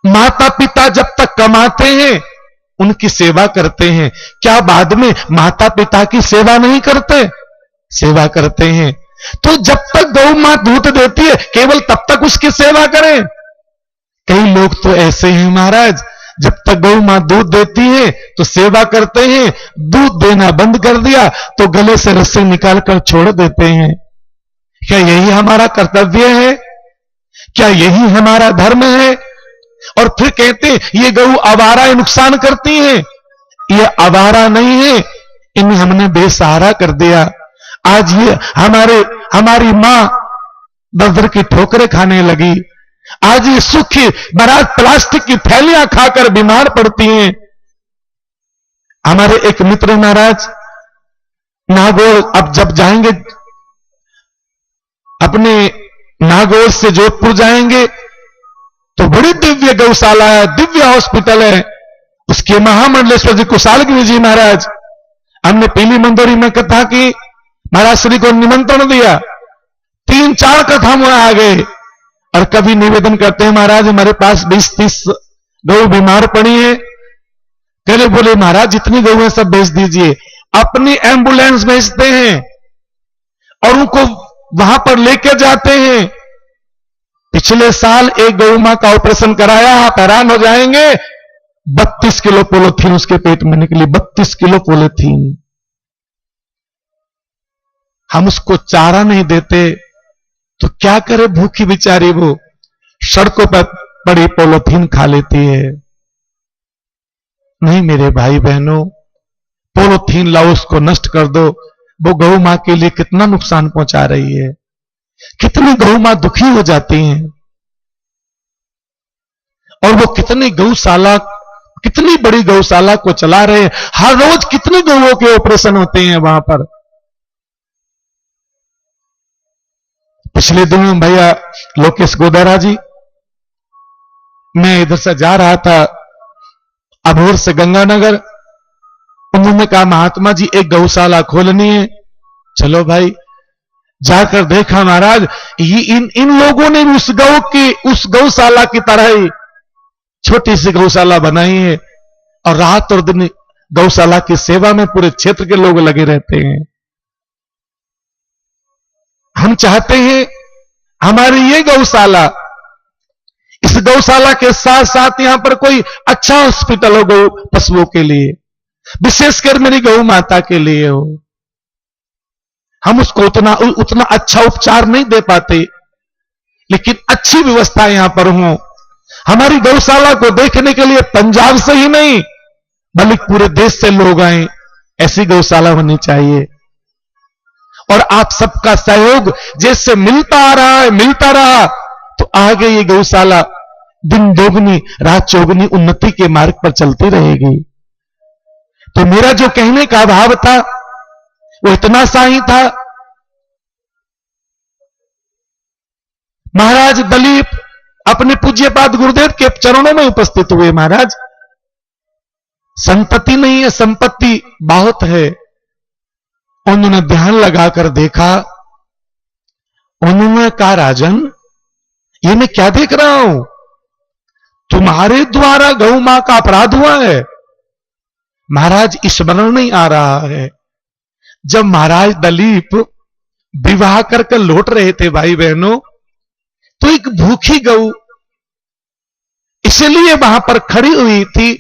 माता पिता जब तक कमाते हैं उनकी सेवा करते हैं, क्या बाद में माता पिता की सेवा नहीं करते? सेवा करते हैं। तो जब तक गौ मां दूध देती है केवल तब तक उसकी सेवा करें। कई लोग तो ऐसे हैं महाराज, जब तक गौ मां दूध देती है तो सेवा करते हैं, दूध देना बंद कर दिया तो गले से रस्सी निकालकर छोड़ देते हैं। क्या यही हमारा कर्तव्य है? क्या यही हमारा धर्म है? और फिर कहते ये गौ आवारा है, नुकसान करती है। ये आवारा नहीं है, इन्हें हमने बेसहारा कर दिया। आज ये हमारी मां दर की ठोकरें खाने लगी। आज ये सूखी महाराज प्लास्टिक की थैलियां खाकर बीमार पड़ती हैं। हमारे एक मित्र महाराज नागौर अब जब जाएंगे, अपने नागौर से जोधपुर जाएंगे तो बड़ी दिव्य गौशाला है, दिव्य हॉस्पिटल है। उसके महामंडलेश्वर जी कुशालगिरी जी महाराज, हमने पीली मंदोरी में कथा की, महाराज श्री को निमंत्रण दिया, 3-4 कथा में आ गए और कभी निवेदन करते हैं महाराज हमारे पास 20-30 गौ बीमार पड़ी है। कहले बोले महाराज जितनी गौ है सब बेच दीजिए। अपनी एम्बुलेंस भेजते हैं और उनको वहां पर लेकर जाते हैं। पिछले साल एक गौ मां का ऑपरेशन कराया, आप हैरान हो जाएंगे, 32 किलो पॉलीथीन उसके पेट में निकली, 32 किलो पॉलीथीन। हम उसको चारा नहीं देते तो क्या करे भूखी बेचारी, वो सड़कों पर पड़ी पॉलीथीन खा लेती है। नहीं मेरे भाई बहनों, पॉलीथीन लाओ उसको नष्ट कर दो। वो गौ मां के लिए कितना नुकसान पहुंचा रही है, कितनी गौ मां दुखी हो जाती हैं। और वो कितनी बड़ी गौशाला को चला रहे हैं, हर रोज कितनी गौओं के ऑपरेशन होते हैं वहां पर। पिछले दिनों भैया लोकेश गोदारा जी, मैं इधर से जा रहा था अबोर से गंगानगर, उन्होंने कहा महात्मा जी एक गौशाला खोलनी है। चलो भाई, जाकर देखा महाराज इन लोगों ने उस गौशाला की तरह ही छोटी सी गौशाला बनाई है और रात और दिन गौशाला की सेवा में पूरे क्षेत्र के लोग लगे रहते हैं। हम चाहते हैं हमारी ये गौशाला, इस गौशाला के साथ साथ यहां पर कोई अच्छा हॉस्पिटल हो गौ पशुओं के लिए, विशेषकर मेरी गौ माता के लिए हो। हम उसको उतना अच्छा उपचार नहीं दे पाते, लेकिन अच्छी व्यवस्था यहां पर हो। हमारी गौशाला को देखने के लिए पंजाब से ही नहीं बल्कि पूरे देश से लोग आए, ऐसी गौशाला होनी चाहिए। और आप सबका सहयोग जैसे मिलता रहा तो आगे ये गौशाला दिन दोगुनी रात चौगुनी उन्नति के मार्ग पर चलती रहेगी। तो मेरा जो कहने का भाव था वो इतना सा ही था। महाराज दलीप अपने पूज्यपाद गुरुदेव के चरणों में उपस्थित हुए। महाराज संपत्ति नहीं है, संपत्ति बहुत है। उन्होंने ध्यान लगाकर देखा, उन्होंने कहा राजन ये मैं क्या देख रहा हूं, तुम्हारे द्वारा गौ मां का अपराध हुआ है। महाराज स्मरण नहीं आ रहा है, जब महाराज दलीप विवाह करके लौट रहे थे भाई बहनों, तो एक भूखी गऊ इसलिए वहां पर खड़ी हुई थी।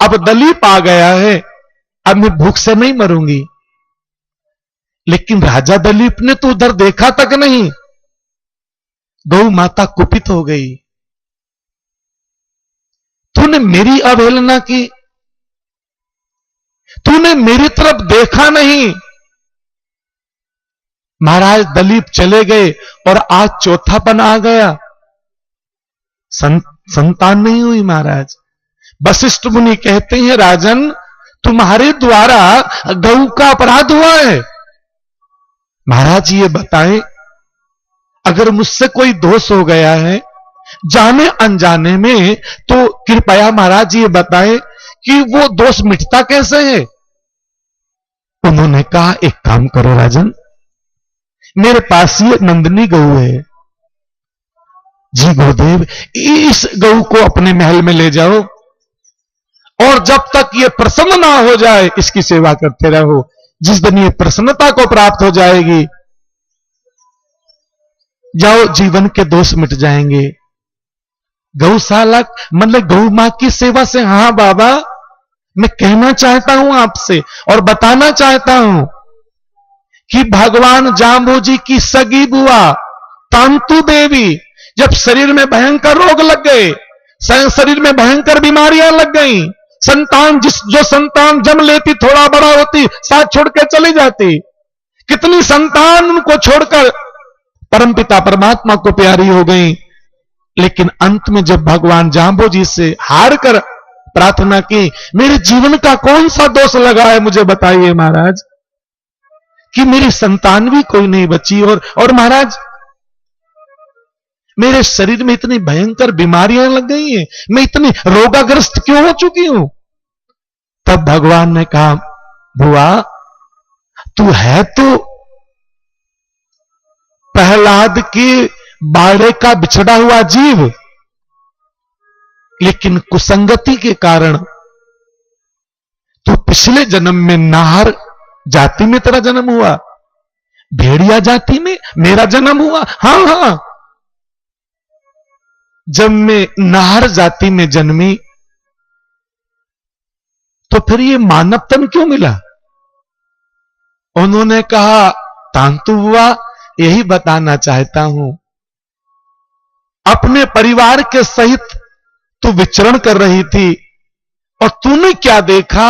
अब दलीप आ गया है, अब मैं भूख से नहीं मरूंगी। लेकिन राजा दलीप ने तो उधर देखा तक नहीं। गौ माता कुपित हो गई, तूने मेरी अवहेलना की, तूने मेरी तरफ देखा नहीं। महाराज दलीप चले गए और आज चौथापन आ गया, संतान नहीं हुई। महाराज वशिष्ठ मुनि कहते हैं राजन तुम्हारे द्वारा गौ का अपराध हुआ है। महाराज ये बताएं, अगर मुझसे कोई दोष हो गया है जाने अनजाने में, तो कृपया महाराज ये बताएं कि वो दोष मिटता कैसे है। उन्होंने कहा एक काम करो राजन, मेरे पास ये नंदिनी गऊ है, जी गुरुदेव, इस गऊ को अपने महल में ले जाओ और जब तक ये प्रसन्न ना हो जाए इसकी सेवा करते रहो। जिस दिन ये प्रसन्नता को प्राप्त हो जाएगी, जाओ, जीवन के दोष मिट जाएंगे। गौशाला मतलब गौ मां की सेवा से, हां बाबा, मैं कहना चाहता हूं आपसे और बताना चाहता हूं कि भगवान जाम्बू जी की सगी बुआ तांतु देवी जब शरीर में भयंकर रोग लग गए, शरीर में भयंकर बीमारियां लग गई, संतान जो संतान जन्म लेती थोड़ा बड़ा होती साथ छोड़ के चली जाती, कितनी संतान उनको छोड़कर परमपिता परमात्मा को प्यारी हो गई। लेकिन अंत में जब भगवान जाम्बू जी से हार कर प्रार्थना की, मेरे जीवन का कौन सा दोष लगा है मुझे बताइए महाराज, कि मेरी संतान भी कोई नहीं बची और महाराज मेरे शरीर में इतनी भयंकर बीमारियां लग गई हैं, मैं इतनी रोगाग्रस्त क्यों हो चुकी हूं। तब भगवान ने कहा, बुआ तू है तो प्रहलाद के बाड़े का बिछड़ा हुआ जीव, लेकिन कुसंगति के कारण तू पिछले जन्म में नाहर जाति में तेरा जन्म हुआ, भेड़िया जाति में मेरा जन्म हुआ। हां, जब मैं नाहर जाति में जन्मी तो फिर ये मानव तन क्यों मिला। उन्होंने कहा, तांतु हुआ, यही बताना चाहता हूं, अपने परिवार के सहित तू विचरण कर रही थी और तूने क्या देखा,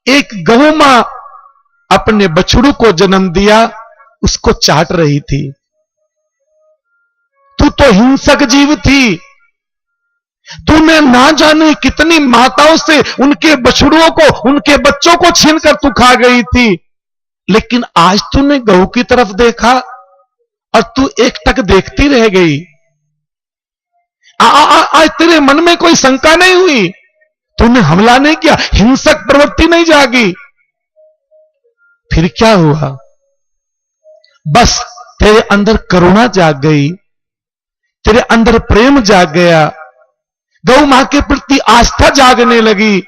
एक गौ मां अपने बछड़ू को जन्म दिया, उसको चाट रही थी। तू तो हिंसक जीव थी, तूने ना जाने कितनी माताओं से उनके बछड़ुओं को, उनके बच्चों को छीनकर तू खा गई थी, लेकिन आज तूने गऊ की तरफ देखा और तू एकटक देखती रह गई। आज तेरे मन में कोई शंका नहीं हुई, तूने हमला नहीं किया, हिंसक प्रवृत्ति नहीं जागी। फिर क्या हुआ, बस तेरे अंदर करुणा जाग गई, तेरे अंदर प्रेम जाग गया, गौ मां के प्रति आस्था जागने लगी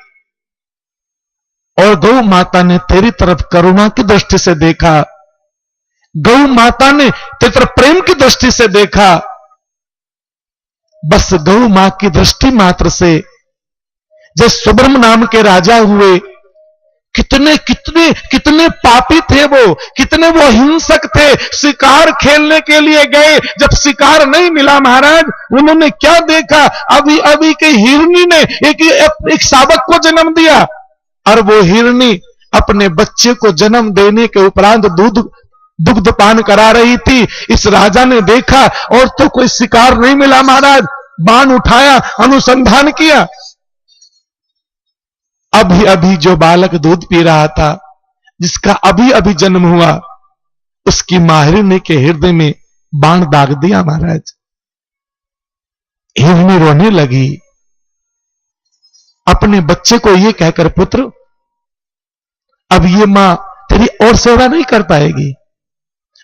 और गौ माता ने तेरी तरफ करुणा की दृष्टि से देखा, गौ माता ने तेरी तरफ प्रेम की दृष्टि से देखा। बस गौ मां की दृष्टि मात्र से जब सुब्रह्म नाम के राजा हुए, कितने कितने कितने पापी थे वो, कितने वो हिंसक थे, शिकार खेलने के लिए गए, जब शिकार नहीं मिला महाराज, उन्होंने क्या देखा, अभी अभी के हिरनी ने एक शावक को जन्म दिया और वो हिरनी अपने बच्चे को जन्म देने के उपरांत दुग्ध पान करा रही थी। इस राजा ने देखा और तो कोई शिकार नहीं मिला महाराज, बाण उठाया, अनुसंधान किया, अभी अभी जो बालक दूध पी रहा था, जिसका अभी अभी जन्म हुआ, उसकी मां हिरनी के हृदय में बाण दाग दिया महाराज। हिरनी रोने लगी, अपने बच्चे को यह कहकर, पुत्र अब ये मां तेरी और सेवा नहीं कर पाएगी,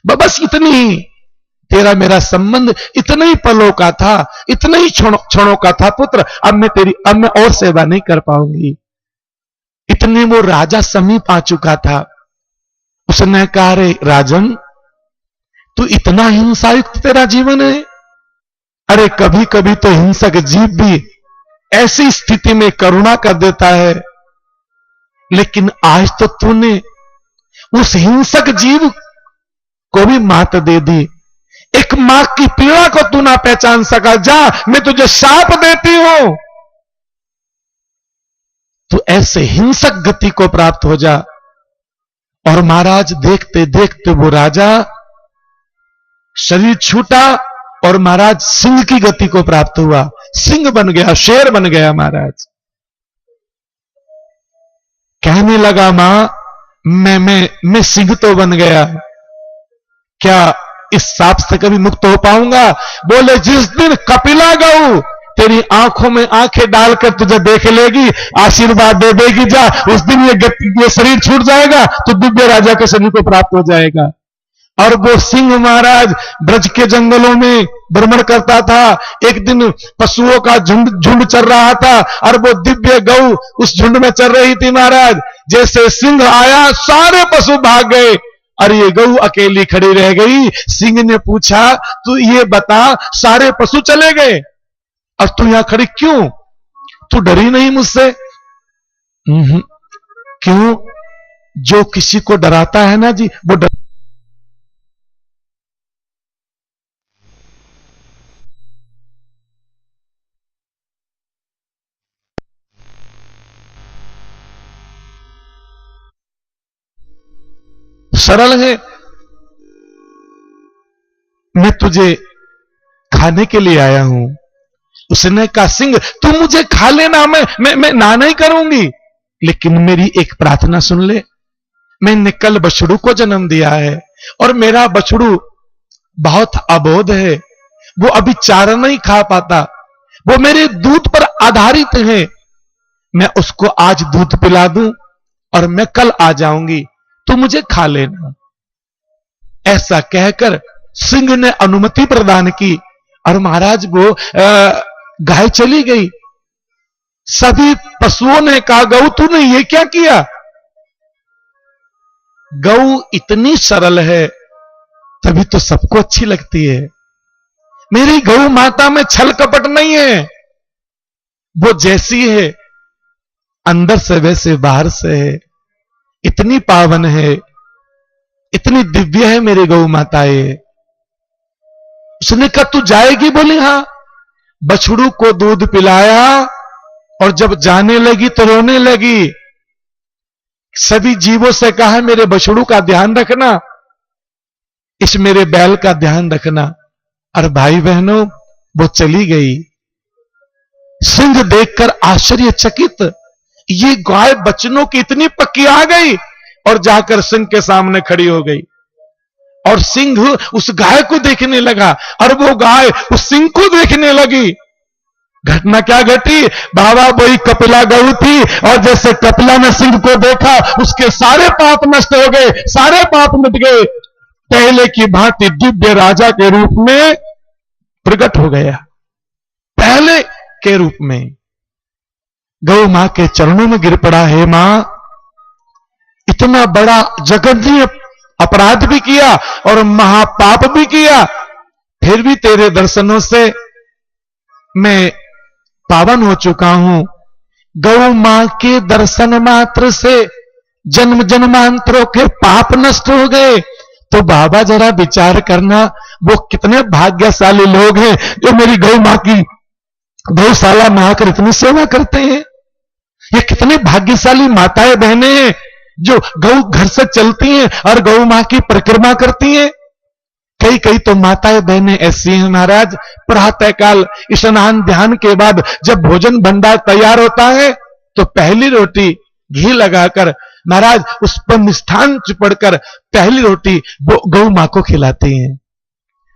बस इतनी ही, तेरा मेरा संबंध इतने ही पलों का था, इतने ही क्षणों का था पुत्र, अब मैं और सेवा नहीं कर पाऊंगी। इतने वो राजा समीप आ चुका था। उसने कहा, रे राजन, तू इतना हिंसायुक्त तेरा जीवन है, अरे कभी कभी तो हिंसक जीव भी ऐसी स्थिति में करुणा कर देता है, लेकिन आज तो तूने उस हिंसक जीव को भी मात दे दी, एक मां की पीड़ा को तू ना पहचान सका, जा मैं तुझे शाप देती हूं, तू ऐसे हिंसक गति को प्राप्त हो जा। और महाराज देखते देखते वो राजा शरीर छूटा और महाराज सिंह की गति को प्राप्त हुआ, सिंह बन गया, शेर बन गया महाराज। कहने लगा, मां मैं सिंह तो बन गया, क्या इस सांप से कभी मुक्त हो पाऊंगा? बोले, जिस दिन कपिला गऊ तेरी आंखों में आंखें डालकर तुझे देख लेगी, आशीर्वाद दे देगी, जा उस दिन ये शरीर छूट जाएगा तो दिव्य राजा के शरीर को प्राप्त हो जाएगा। और वो सिंह महाराज ब्रज के जंगलों में भ्रमण करता था। एक दिन पशुओं का झुंड झुंड चल रहा था और वो दिव्य गौ उस झुंड में चल रही थी महाराज। जैसे सिंह आया सारे पशु भाग गए और ये गौ अकेली खड़ी रह गई। सिंह ने पूछा, तू ये बता, सारे पशु चले गए और तू यहां खड़ी क्यों? तू डरी नहीं मुझसे? क्यों? जो किसी को डराता है ना जी, वो सरल है। मैं तुझे खाने के लिए आया हूं। उसने कहा, सिंह तू मुझे खा लेना, मैं ना नहीं करूंगी, लेकिन मेरी एक प्रार्थना सुन ले। मैंने कल बछड़ू को जन्म दिया है और मेरा बछड़ू बहुत अबोध है, वो अभी चारा नहीं खा पाता, वो मेरे दूध पर आधारित है। मैं उसको आज दूध पिला दूं और मैं कल आ जाऊंगी, तू मुझे खा लेना। ऐसा कहकर सिंह ने अनुमति प्रदान की और महाराज वो गाय चली गई। सभी पशुओं ने कहा, गौ तूने ये क्या किया? गौ इतनी सरल है तभी तो सबको अच्छी लगती है। मेरी गौ माता में छल कपट नहीं है, वो जैसी है अंदर से वैसे बाहर से है। इतनी पावन है, इतनी दिव्य है मेरी गौ माता ये। उसने कहा, तू जाएगी? बोली हां। बछड़ू को दूध पिलाया और जब जाने लगी तो रोने लगी। सभी जीवों से कहा, मेरे बछड़ू का ध्यान रखना, इस मेरे बैल का ध्यान रखना। और भाई बहनों, वो चली गई। सिंह देखकर आश्चर्यचकित, ये गाय बचनों की इतनी पक्की आ गई, और जाकर सिंह के सामने खड़ी हो गई। और सिंह उस गाय को देखने लगा और वो गाय उस सिंह को देखने लगी। घटना क्या घटी? बाबा वही कपिला गऊ थी, और जैसे कपिला ने सिंह को देखा उसके सारे पाप नष्ट हो गए, सारे पाप मिट गए। पहले की भांति दिव्य राजा के रूप में प्रकट हो गया। पहले के रूप में गौ मां के चरणों में गिर पड़ा, हे मां, इतना बड़ा जघन्य अपराध भी किया और महापाप भी किया, फिर भी तेरे दर्शनों से मैं पावन हो चुका हूं। गौ मां के दर्शन मात्र से जन्म जन्मांतरों के पाप नष्ट हो गए। तो बाबा जरा विचार करना, वो कितने भाग्यशाली लोग हैं जो मेरी गौ मां की गौशाला में आकर इतनी सेवा करते हैं। ये कितने भाग्यशाली माताएं बहनें हैं जो गौ घर से चलती हैं और गौ मां की परिक्रमा करती हैं। कई कई तो माताएं बहनें ऐसी हैं महाराज, प्रातःकाल स्नान ध्यान के बाद जब भोजन भंडार तैयार होता है तो पहली रोटी घी लगाकर महाराज उस पर मिष्ठान चिपड़कर पहली रोटी वो गौ मां को खिलाती हैं।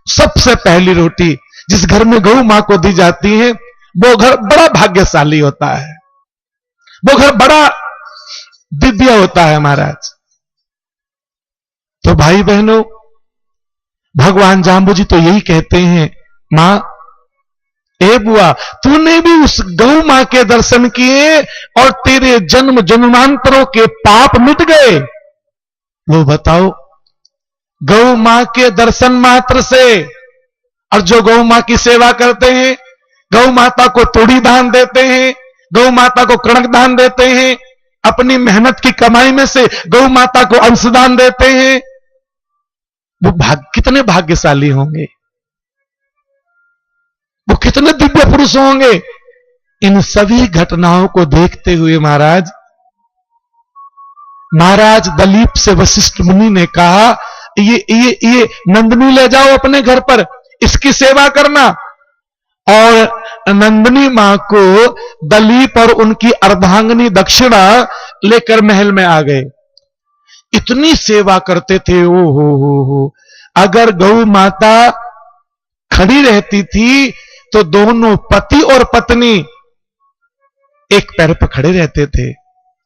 सबसे पहली रोटी जिस घर में गौ मां को दी जाती है वो घर बड़ा भाग्यशाली होता है, वो घर बड़ा दिव्य होता है महाराज। तो भाई बहनों, भगवान जाम्बू जी तो यही कहते हैं, मां, ए बुआ, तूने भी उस गौ मां के दर्शन किए और तेरे जन्म जन्मांतरों के पाप मिट गए। वो बताओ, गौ मां के दर्शन मात्र से, और जो गौ मां की सेवा करते हैं, गौ माता को तूड़ी दान देते हैं, गौ माता को कणक दान देते हैं, अपनी मेहनत की कमाई में से गौ माता को अंशदान देते हैं, वो कितने भाग्यशाली होंगे, वो कितने दिव्य पुरुष होंगे। इन सभी घटनाओं को देखते हुए महाराज दलीप से वशिष्ठ मुनि ने कहा, ये नंदनी ले जाओ अपने घर पर, इसकी सेवा करना। और नंदनी मां को दलीप और उनकी अर्धांगिनी दक्षिणा लेकर महल में आ गए। इतनी सेवा करते थे, ओ हो। अगर गौ माता खड़ी रहती थी तो दोनों पति और पत्नी एक पैर पर खड़े रहते थे।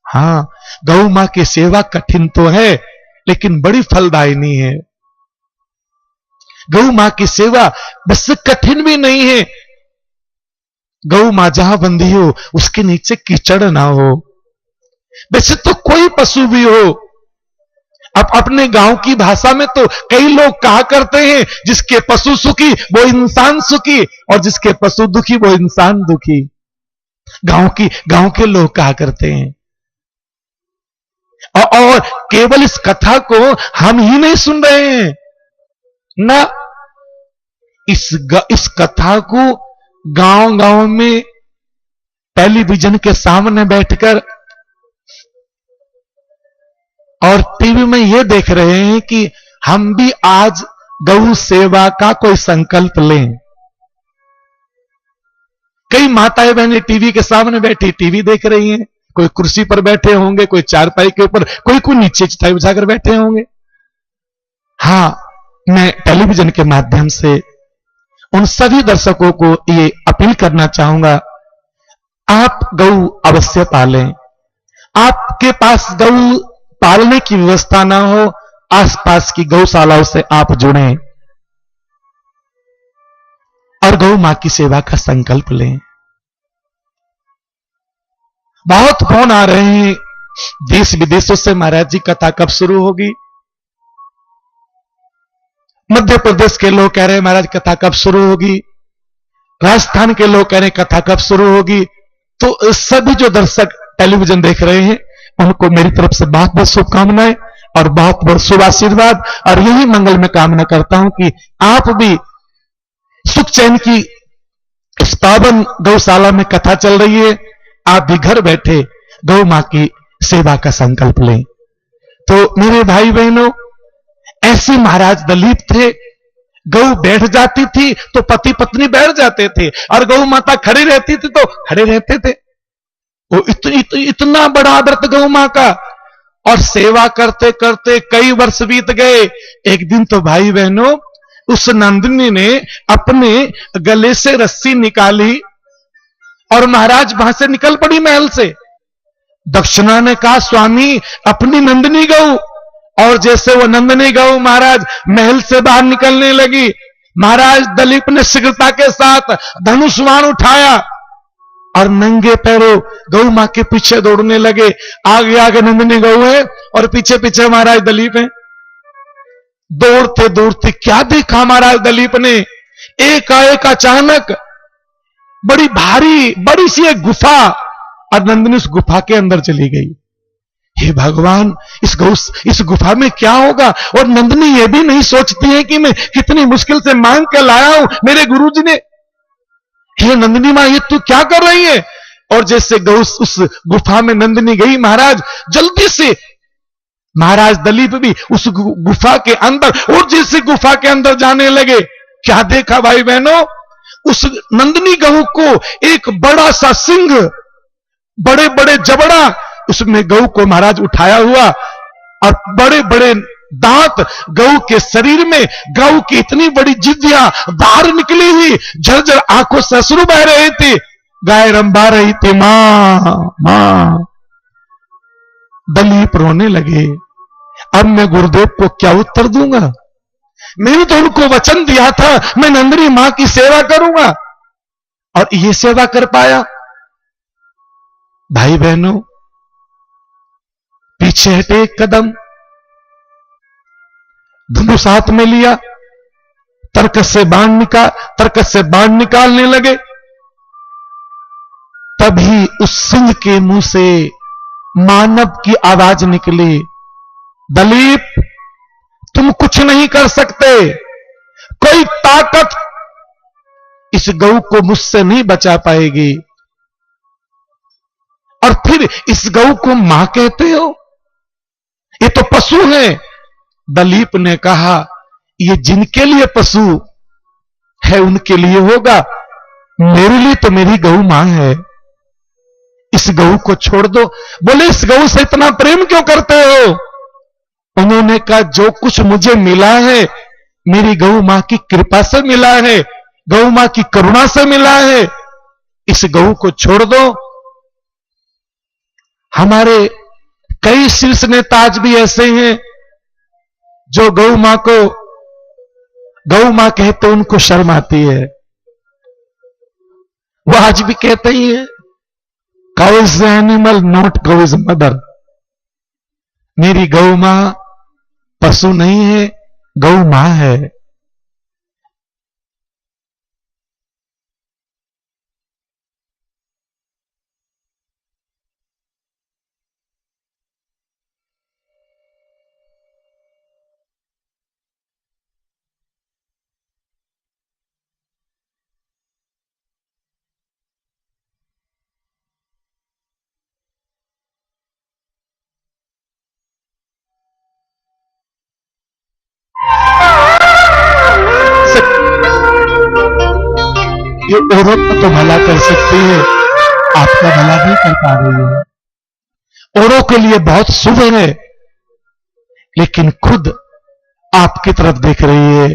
हां, गौ मां की सेवा कठिन तो है लेकिन बड़ी फलदायिनी है। गौ मां की सेवा बस कठिन भी नहीं है। गौ मां जहां बंधी हो उसके नीचे कीचड़ ना हो। वैसे तो कोई पशु भी हो, अब अपने गांव की भाषा में तो कई लोग कहा करते हैं, जिसके पशु सुखी वो इंसान सुखी, और जिसके पशु दुखी वो इंसान दुखी। गांव के लोग कहा करते हैं। और केवल इस कथा को हम ही नहीं सुन रहे हैं ना, इस कथा को गांव गांव में टेलीविजन के सामने बैठकर और टीवी में यह देख रहे हैं कि हम भी आज गौ सेवा का कोई संकल्प लें। कई माताएं बहनें टीवी के सामने बैठी टीवी देख रही हैं, कोई कुर्सी पर बैठे होंगे, कोई चारपाई के ऊपर, कोई नीचे चटाई बिछाकर बैठे होंगे। हां, मैं टेलीविजन के माध्यम से उन सभी दर्शकों को ये अपील करना चाहूंगा, आप गौ अवश्य पालें। आपके पास गौ पालने की व्यवस्था ना हो, आसपास की गौशालाओं से आप जुड़ें और गौ मां की सेवा का संकल्प लें। बहुत फोन आ रहे हैं देश विदेशों से, महाराज जी कथा कब शुरू होगी। मध्य प्रदेश के लोग कह रहे हैं महाराज कथा कब शुरू होगी, राजस्थान के लोग कह रहे हैं कथा कब शुरू होगी। तो सभी जो दर्शक टेलीविजन देख रहे हैं उनको मेरी तरफ से बहुत बहुत शुभकामनाएं और बहुत बहुत शुभ आशीर्वाद, और यही मंगल में कामना करता हूं कि आप भी सुख चैन की इस पावन गौशाला में कथा चल रही है, आप भी घर बैठे गौ मां की सेवा का संकल्प लें। तो मेरे भाई बहनों, ऐसे महाराज दलीप थे, गौ बैठ जाती थी तो पति पत्नी बैठ जाते थे, और गौ माता खड़ी रहती थी तो खड़े रहते थे। वो इतना बड़ा व्रत गौ मां का, और सेवा करते करते कई वर्ष बीत गए। एक दिन तो भाई बहनों उस नंदिनी ने अपने गले से रस्सी निकाली और महाराज वहां से निकल पड़ी महल से। दक्षिणा ने कहा स्वामी अपनी नंदिनी गौ, और जैसे वो नंदिनी गौ महाराज महल से बाहर निकलने लगी, महाराज दलीप ने शीघ्रता के साथ धनुष बाण उठाया और नंगे पैरों गौ मां के पीछे दौड़ने लगे। आगे आगे नंदिनी गौ है और पीछे पीछे महाराज दलीप है। दौड़ते दौड़ते क्या देखा महाराज दलीप ने, एकाएक अचानक बड़ी भारी बड़ी सी एक गुफा, और नंदिनी उस गुफा के अंदर चली गई। हे भगवान, इस गुफा में क्या होगा। और नंदिनी ये भी नहीं सोचती है कि मैं कितनी मुश्किल से मांग कर लाया हूं मेरे गुरुजी ने। हे नंदिनी मां, ये तू क्या कर रही है। और जैसे गौ उस गुफा में नंदिनी गई, महाराज जल्दी से महाराज दलीप भी उस गुफा के अंदर, और जैसे गुफा के अंदर जाने लगे, क्या देखा भाई बहनों, उस नंदिनी गऊ को एक बड़ा सा सिंह, बड़े बड़े जबड़ा उसमें गऊ को महाराज उठाया हुआ, और बड़े बड़े दांत गऊ के शरीर में, गऊ की इतनी बड़ी जिद्दियां बाहर निकली हुई, झरझर आंखों से अश्रु बह रहे थे। गाय रंभा रही थी मां मां। दलीप रोने लगे, अब मैं गुरुदेव को क्या उत्तर दूंगा। मैंने तो उनको वचन दिया था मैं नंदिनी मां की सेवा करूंगा, और ये सेवा कर पाया। भाई बहनों, पीछे हटे एक कदम, धनुष हाथ में लिया, तरकस से बाण निकालने लगे। तभी उस सिंह के मुंह से मानव की आवाज निकली, दलीप तुम कुछ नहीं कर सकते, कोई ताकत इस गऊ को मुझसे नहीं बचा पाएगी। और फिर इस गऊ को मां कहते हो, ये तो पशु है। दलीप ने कहा ये जिनके लिए पशु है उनके लिए होगा, मेरे लिए तो मेरी गऊ मां है, इस गऊ को छोड़ दो। बोले इस गऊ से इतना प्रेम क्यों करते हो। उन्होंने कहा जो कुछ मुझे मिला है मेरी गऊ मां की कृपा से मिला है, गऊ मां की करुणा से मिला है, इस गऊ को छोड़ दो। हमारे कई शीर्ष नेता आज भी ऐसे हैं जो गौ मां को गौ मां कहते उनको शर्म आती है। वो आज भी कहते ही है, cow is animal not cow is mother. मेरी गौ मां पशु नहीं है, गौ मां है। ये औरों को तो भला कर सकती है, आपका भला नहीं कर पा रही है। औरों के लिए बहुत शुभ है, लेकिन खुद आपकी तरफ देख रही है।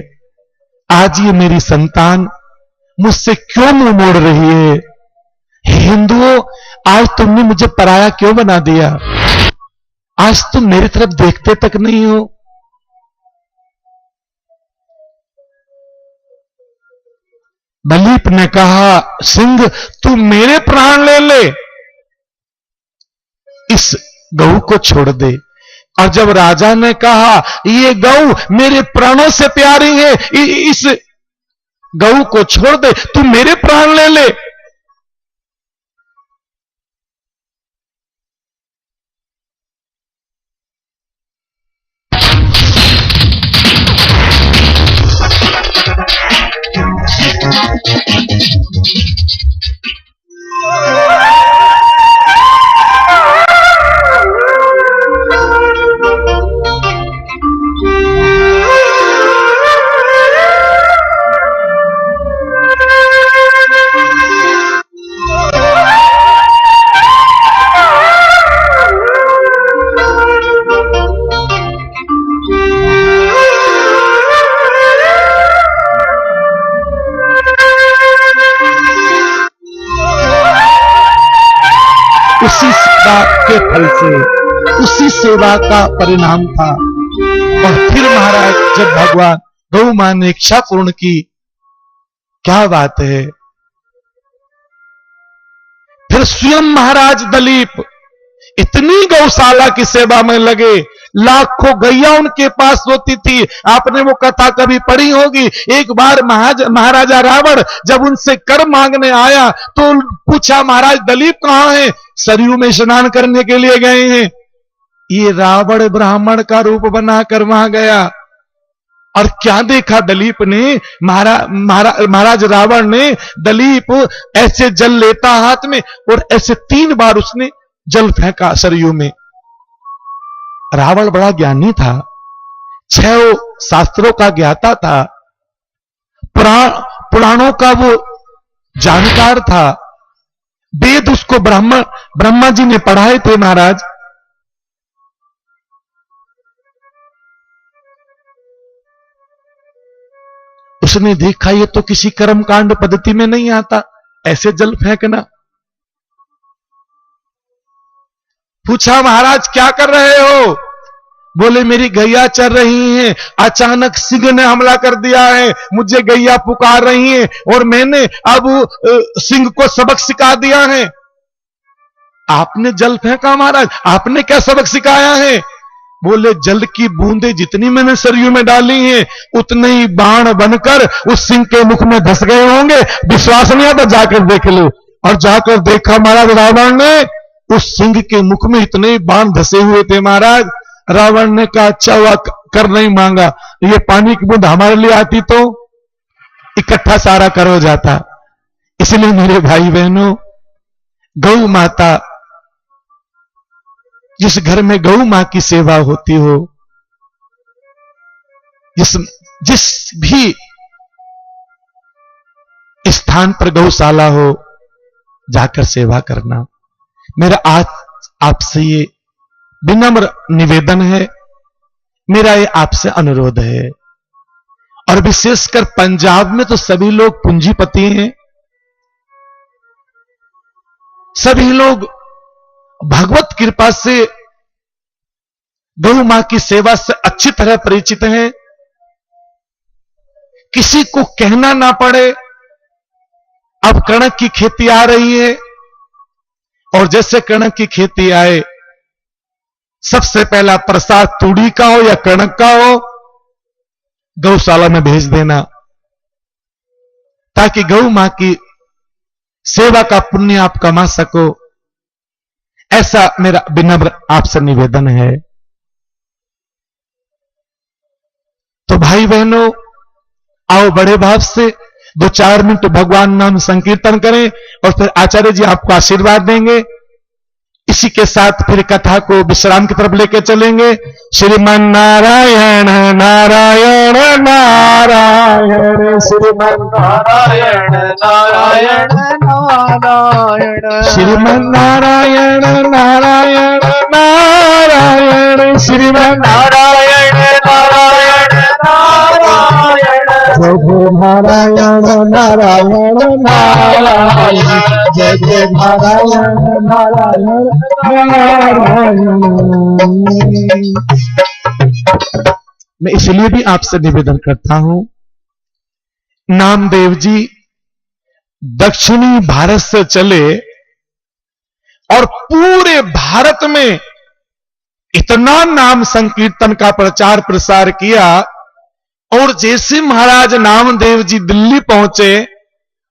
आज ये मेरी संतान मुझसे क्यों मुंह मोड़ रही है? हिंदुओं, आज तुमने मुझे पराया क्यों बना दिया? आज तुम मेरी तरफ देखते तक नहीं हो। दलीप ने कहा, सिंह तू मेरे प्राण ले ले, इस गऊ को छोड़ दे। और जब राजा ने कहा ये गऊ मेरे प्राणों से प्यारी है, इस गऊ को छोड़ दे, तू मेरे प्राण ले ले। उसी सेवा के फल से, उसी सेवा का परिणाम था। और फिर महाराज जब भगवान गौ मां ने इच्छा पूर्ण की, क्या बात है, फिर स्वयं महाराज दलीप इतनी गौशाला की सेवा में लगे। लाखों गैया उनके पास होती थी। आपने वो कथा कभी पढ़ी होगी। एक बार महाराजा रावण जब उनसे कर मांगने आया तो पूछा, महाराज दलीप कहां है? सरयू में स्नान करने के लिए गए हैं। ये रावण ब्राह्मण का रूप बनाकर वहां गया और क्या देखा दलीप ने, महाराज रावण ने दलीप ऐसे जल लेता हाथ में और ऐसे 3 बार उसने जल फेंका सरयू में। रावण बड़ा ज्ञानी था, 6 शास्त्रों का ज्ञाता था, पुराणों का वो जानकार था। वेद उसको ब्रह्मा जी ने पढ़ाए थे महाराज। उसने देखा ये तो किसी कर्मकांड पद्धति में नहीं आता, ऐसे जल फेंकना। पूछा, महाराज क्या कर रहे हो? बोले मेरी गैया चर रही हैं, अचानक सिंह ने हमला कर दिया है, मुझे गैया पुकार रही हैं और मैंने अब सिंह को सबक सिखा दिया है। आपने जल फेंका महाराज, आपने क्या सबक सिखाया है? बोले जल की बूंदें जितनी मैंने सरयू में डाली हैं उतने ही बाण बनकर उस सिंह के मुख में धस गए होंगे। विश्वास नहीं आता, जाकर देख लो। और जाकर देखा महाराज रावण ने, उस सिंह के मुख में इतने बाण धसे हुए थे महाराज। रावण ने कहा अच्छा हुआ कर नहीं मांगा, ये पानी की बूंद हमारे लिए आती तो इकट्ठा सारा कर हो जाता। इसलिए मेरे भाई बहनों, गौ माता, जिस घर में गौ मां की सेवा होती हो, जिस भी स्थान पर गौशाला हो, जाकर सेवा करना। मेरा आज आपसे ये विनम्र निवेदन है, मेरा ये आपसे अनुरोध है। और विशेषकर पंजाब में तो सभी लोग पूंजीपति हैं, सभी लोग भगवत कृपा से गौ मां की सेवा से अच्छी तरह परिचित हैं। किसी को कहना ना पड़े। अब कणक की खेती आ रही है और जैसे कणक की खेती आए, सबसे पहला प्रसाद तूड़ी का हो या कणक का हो, गौशाला में भेज देना, ताकि गौ मां की सेवा का पुण्य आप कमा सको। ऐसा मेरा विनम्र आपसे निवेदन है। तो भाई बहनों, आओ बड़े भाव से 2-4 मिनट भगवान नाम संकीर्तन करें और फिर आचार्य जी आपको आशीर्वाद देंगे। इसी के साथ फिर कथा को विश्राम की तरफ लेकर चलेंगे। श्रीमन नारायण नारायण नारायण, श्रीमन नारायण नारायण नारायण, श्रीमन नारायण नारायण नारायण, श्रीमन नारायण नारायण नारायण, जय नारायण नारायण नारायण, जय नारायण नारायण नारायण। मैं इसलिए भी आपसे निवेदन करता हूं, नामदेव जी दक्षिणी भारत से चले और पूरे भारत में इतना नाम संकीर्तन का प्रचार प्रसार किया, और जैसे महाराज नामदेव जी दिल्ली पहुंचे,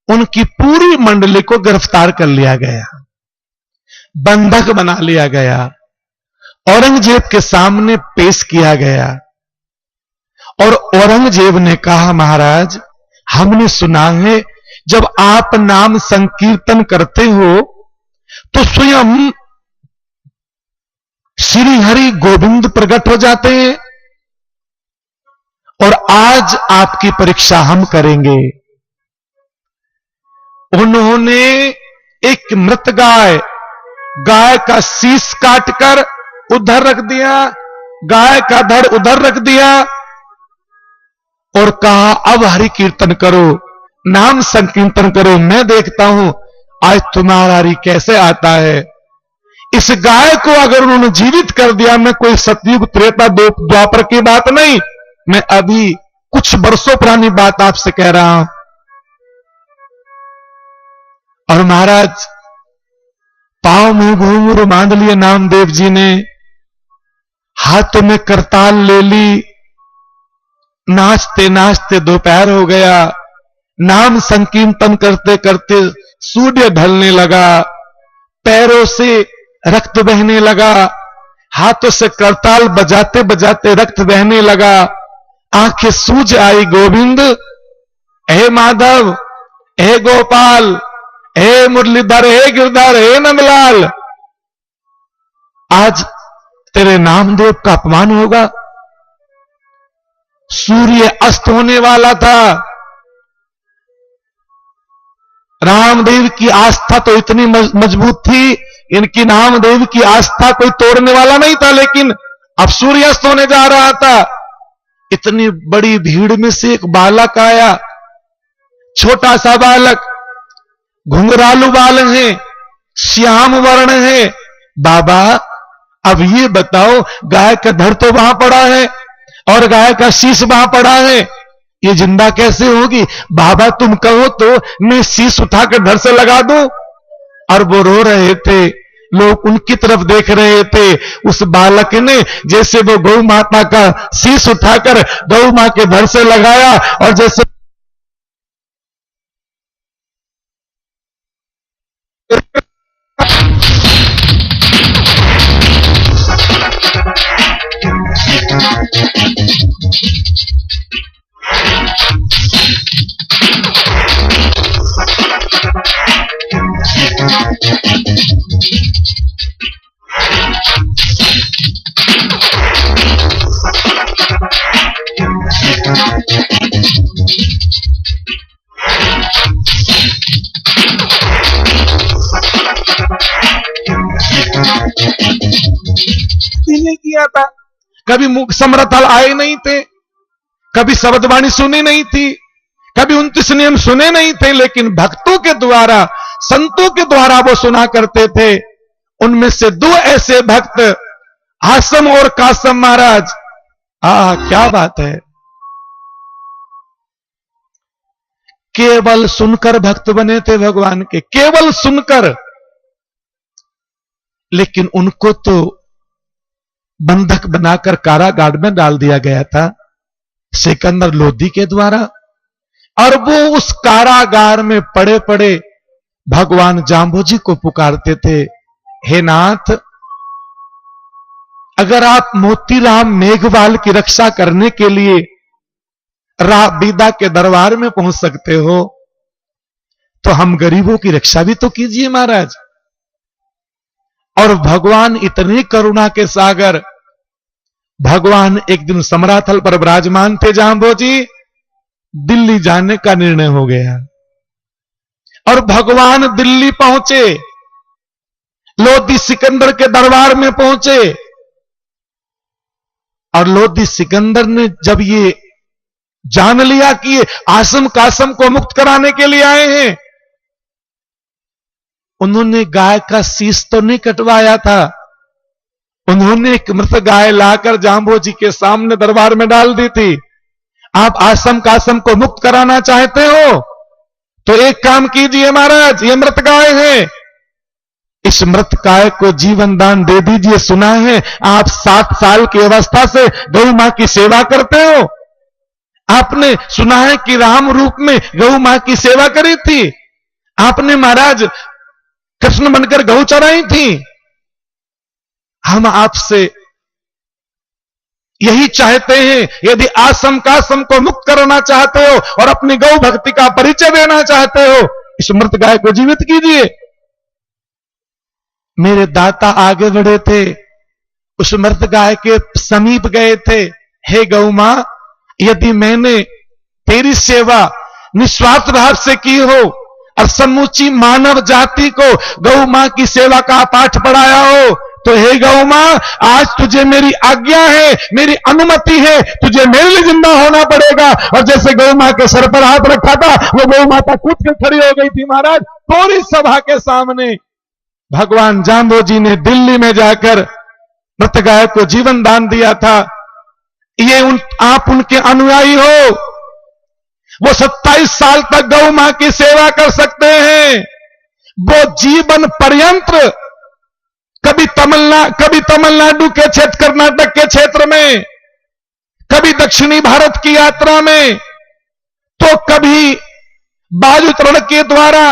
उनकी पूरी मंडली को गिरफ्तार कर लिया गया, बंधक बना लिया गया, औरंगजेब के सामने पेश किया गया। और औरंगजेब ने कहा, महाराज हमने सुना है जब आप नाम संकीर्तन करते हो तो स्वयं श्री हरि गोविंद प्रकट हो जाते हैं, और आज आपकी परीक्षा हम करेंगे। उन्होंने एक मृत गाय का शीश काटकर उधर रख दिया, गाय का धड़ उधर रख दिया और कहा, अब हरि कीर्तन करो, नाम संकीर्तन करो, मैं देखता हूं आज तुम्हारा हरि कैसे आता है। इस गाय को अगर उन्होंने जीवित कर दिया, मैं कोई सतयुग त्रेता द्वापर की बात नहीं, मैं अभी कुछ वर्षों पुरानी बात आपसे कह रहा हूं। और महाराज पांव में घूंघरू बांध लिए नामदेव जी ने, हाथों में करताल ले ली, नाचते नाचते दोपहर हो गया। नाम संकीर्तन करते करते सूर्य ढलने लगा, पैरों से रक्त बहने लगा, हाथों से करताल बजाते बजाते रक्त बहने लगा, आंखें सूज आई। गोविंद, हे माधव, हे गोपाल, हे मुरलीधर, हे गिरधर, हे नंदलाल, आज तेरे नामदेव का अपमान होगा। सूर्य अस्त होने वाला था। रामदेव की आस्था तो इतनी मजबूत थी, इनकी नामदेव की आस्था कोई तोड़ने वाला नहीं था, लेकिन अब सूर्यास्त होने जा रहा था। इतनी बड़ी भीड़ में से एक बालक आया, छोटा सा बालक, घुंघरालू बाल है, श्याम वर्ण है। बाबा अब ये बताओ, गाय का धड़ तो वहां पड़ा है और गाय का शीश वहां पड़ा है, ये जिंदा कैसे होगी? बाबा तुम कहो तो मैं शीश उठाकर धड़ से लगा दूं। और वो रो रहे थे, लोग उनकी तरफ देख रहे थे। उस बालक ने जैसे वो गौ माता का शीश उठाकर गौ मां के धड़ से लगाया, और जैसे नहीं किया था, कभी मुख समरथल आए नहीं थे, कभी शब्दवाणी सुनी नहीं थी, कभी 29 नियम सुने नहीं थे, लेकिन भक्तों के द्वारा, संतों के द्वारा वो सुना करते थे। उनमें से 2 ऐसे भक्त, आसम और कासम महाराज, क्या बात है। केवल सुनकर भक्त बने थे भगवान के, केवल सुनकर। लेकिन उनको तो बंधक बनाकर कारागार में डाल दिया गया था सिकंदर लोदी के द्वारा, और वो उस कारागार में पड़े पड़े भगवान जाम्बोजी को पुकारते थे, हे नाथ, अगर आप मोतीराम मेघवाल की रक्षा करने के लिए राबीदा के दरबार में पहुंच सकते हो तो हम गरीबों की रक्षा भी तो कीजिए महाराज। और भगवान इतने करुणा के सागर, भगवान एक दिन समराथल पर विराजमान थे जाम्बोजी, दिल्ली जाने का निर्णय हो गया और भगवान दिल्ली पहुंचे, लोधी सिकंदर के दरबार में पहुंचे। और लोधी सिकंदर ने जब ये जान लिया कि ये आसम कासम को मुक्त कराने के लिए आए हैं, उन्होंने गाय का शीश तो नहीं कटवाया था, उन्होंने एक मृत गाय लाकर जाम्बोजी के सामने दरबार में डाल दी थी। आप आसम कासम को मुक्त कराना चाहते हो तो एक काम कीजिए महाराज, ये मृत गाय है, इस मृत गाय को जीवन दान दे दीजिए। सुना है आप 7 साल की अवस्था से गौ मां की सेवा करते हो, आपने सुना है कि राम रूप में गौ मां की सेवा करी थी, आपने महाराज कृष्ण बनकर गौ चराई थी। हम आपसे यही चाहते हैं, यदि आसम कासम को मुक्त करना चाहते हो और अपनी गौ भक्ति का परिचय देना चाहते हो, इस मृत गाय को जीवित कीजिए। मेरे दाता आगे बढ़े थे, उस मृत गाय के समीप गए थे, हे गौ मां, यदि मैंने तेरी सेवा निस्वार्थ भाव से की हो और समूची मानव जाति को गौ मां की सेवा का पाठ पढ़ाया हो, तो हे गौ मां, आज तुझे मेरी आज्ञा है, मेरी अनुमति है, तुझे मेरे लिए जिंदा होना पड़ेगा। और जैसे गौ मां के सर पर हाथ रखा था, वो गौ माता कूद के खड़ी हो गई थी महाराज, पूरी सभा के सामने। भगवान जाम्बोजी ने दिल्ली में जाकर मृत गाय को जीवन दान दिया था। ये आप उनके अनुयायी हो, वो 27 साल तक गौ मां की सेवा कर सकते हैं। वो जीवन पर्यंत कभी तमिलनाडु के क्षेत्र, कर्नाटक के क्षेत्र में, कभी दक्षिणी भारत की यात्रा में, तो कभी बालूतरण के द्वारा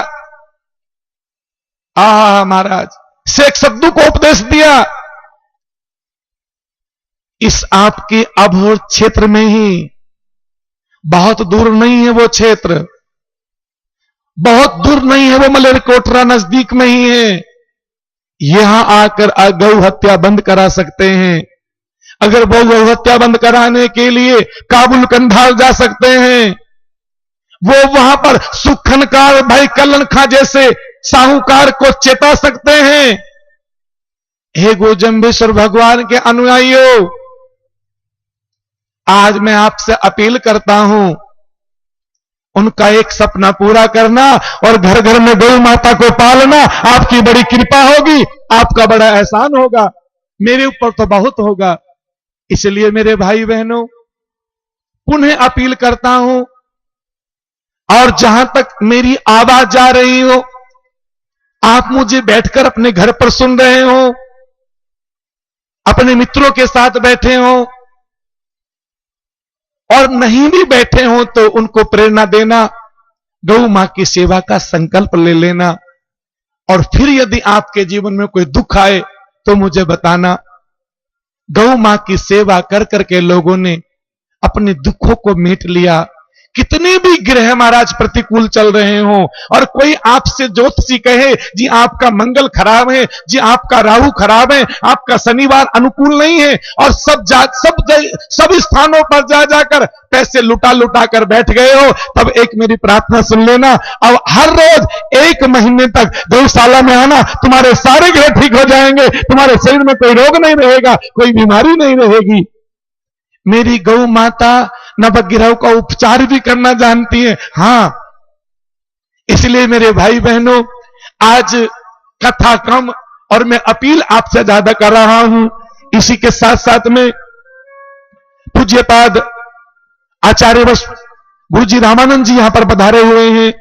महाराज शेख सद्दू को उपदेश दिया। इस आपके अभोर क्षेत्र में ही, बहुत दूर नहीं है वो क्षेत्र, बहुत दूर नहीं है वो, मलेरकोटरा नजदीक में ही है। यहां आकर गौ हत्या बंद करा सकते हैं। अगर वो गौ हत्या बंद कराने के लिए काबुल कंधार जा सकते हैं, वो वहां पर सुखनकार भाई कल्लन खां जैसे साहूकार को चेता सकते हैं। हे गोजम्बेश्वर भगवान के अनुयायियों, आज मैं आपसे अपील करता हूं, उनका एक सपना पूरा करना और घर घर में गौ माता को पालना, आपकी बड़ी कृपा होगी, आपका बड़ा एहसान होगा, मेरे ऊपर तो बहुत होगा। इसलिए मेरे भाई बहनों, पुनः अपील करता हूं, और जहां तक मेरी आवाज जा रही हो, आप मुझे बैठकर अपने घर पर सुन रहे हो, अपने मित्रों के साथ बैठे हो, और नहीं भी बैठे हो तो उनको प्रेरणा देना, गौ मां की सेवा का संकल्प ले लेना। और फिर यदि आपके जीवन में कोई दुख आए तो मुझे बताना। गौ मां की सेवा कर करके लोगों ने अपने दुखों को मेट लिया। कितने भी ग्रह महाराज प्रतिकूल चल रहे हों, और कोई आपसे ज्योतिषी कहे जी आपका मंगल खराब है, जी आपका राहु खराब है, आपका शनिवार अनुकूल नहीं है, और सब स्थानों पर जा जाकर पैसे लुटा लुटा कर बैठ गए हो, तब एक मेरी प्रार्थना सुन लेना। अब हर रोज 1 महीने तक गौशाला में आना, तुम्हारे सारे ग्रह ठीक हो जाएंगे, तुम्हारे शरीर में कोई रोग नहीं रहेगा, कोई बीमारी नहीं रहेगी। मेरी गौ माता नवग्रह का उपचार भी करना जानती है। हां, इसलिए मेरे भाई बहनों, आज कथा कम और मैं अपील आपसे ज्यादा कर रहा हूं। इसी के साथ साथ में पूज्यपाद आचार्य गुरुजी रामानंद जी यहां पर पधारे हुए हैं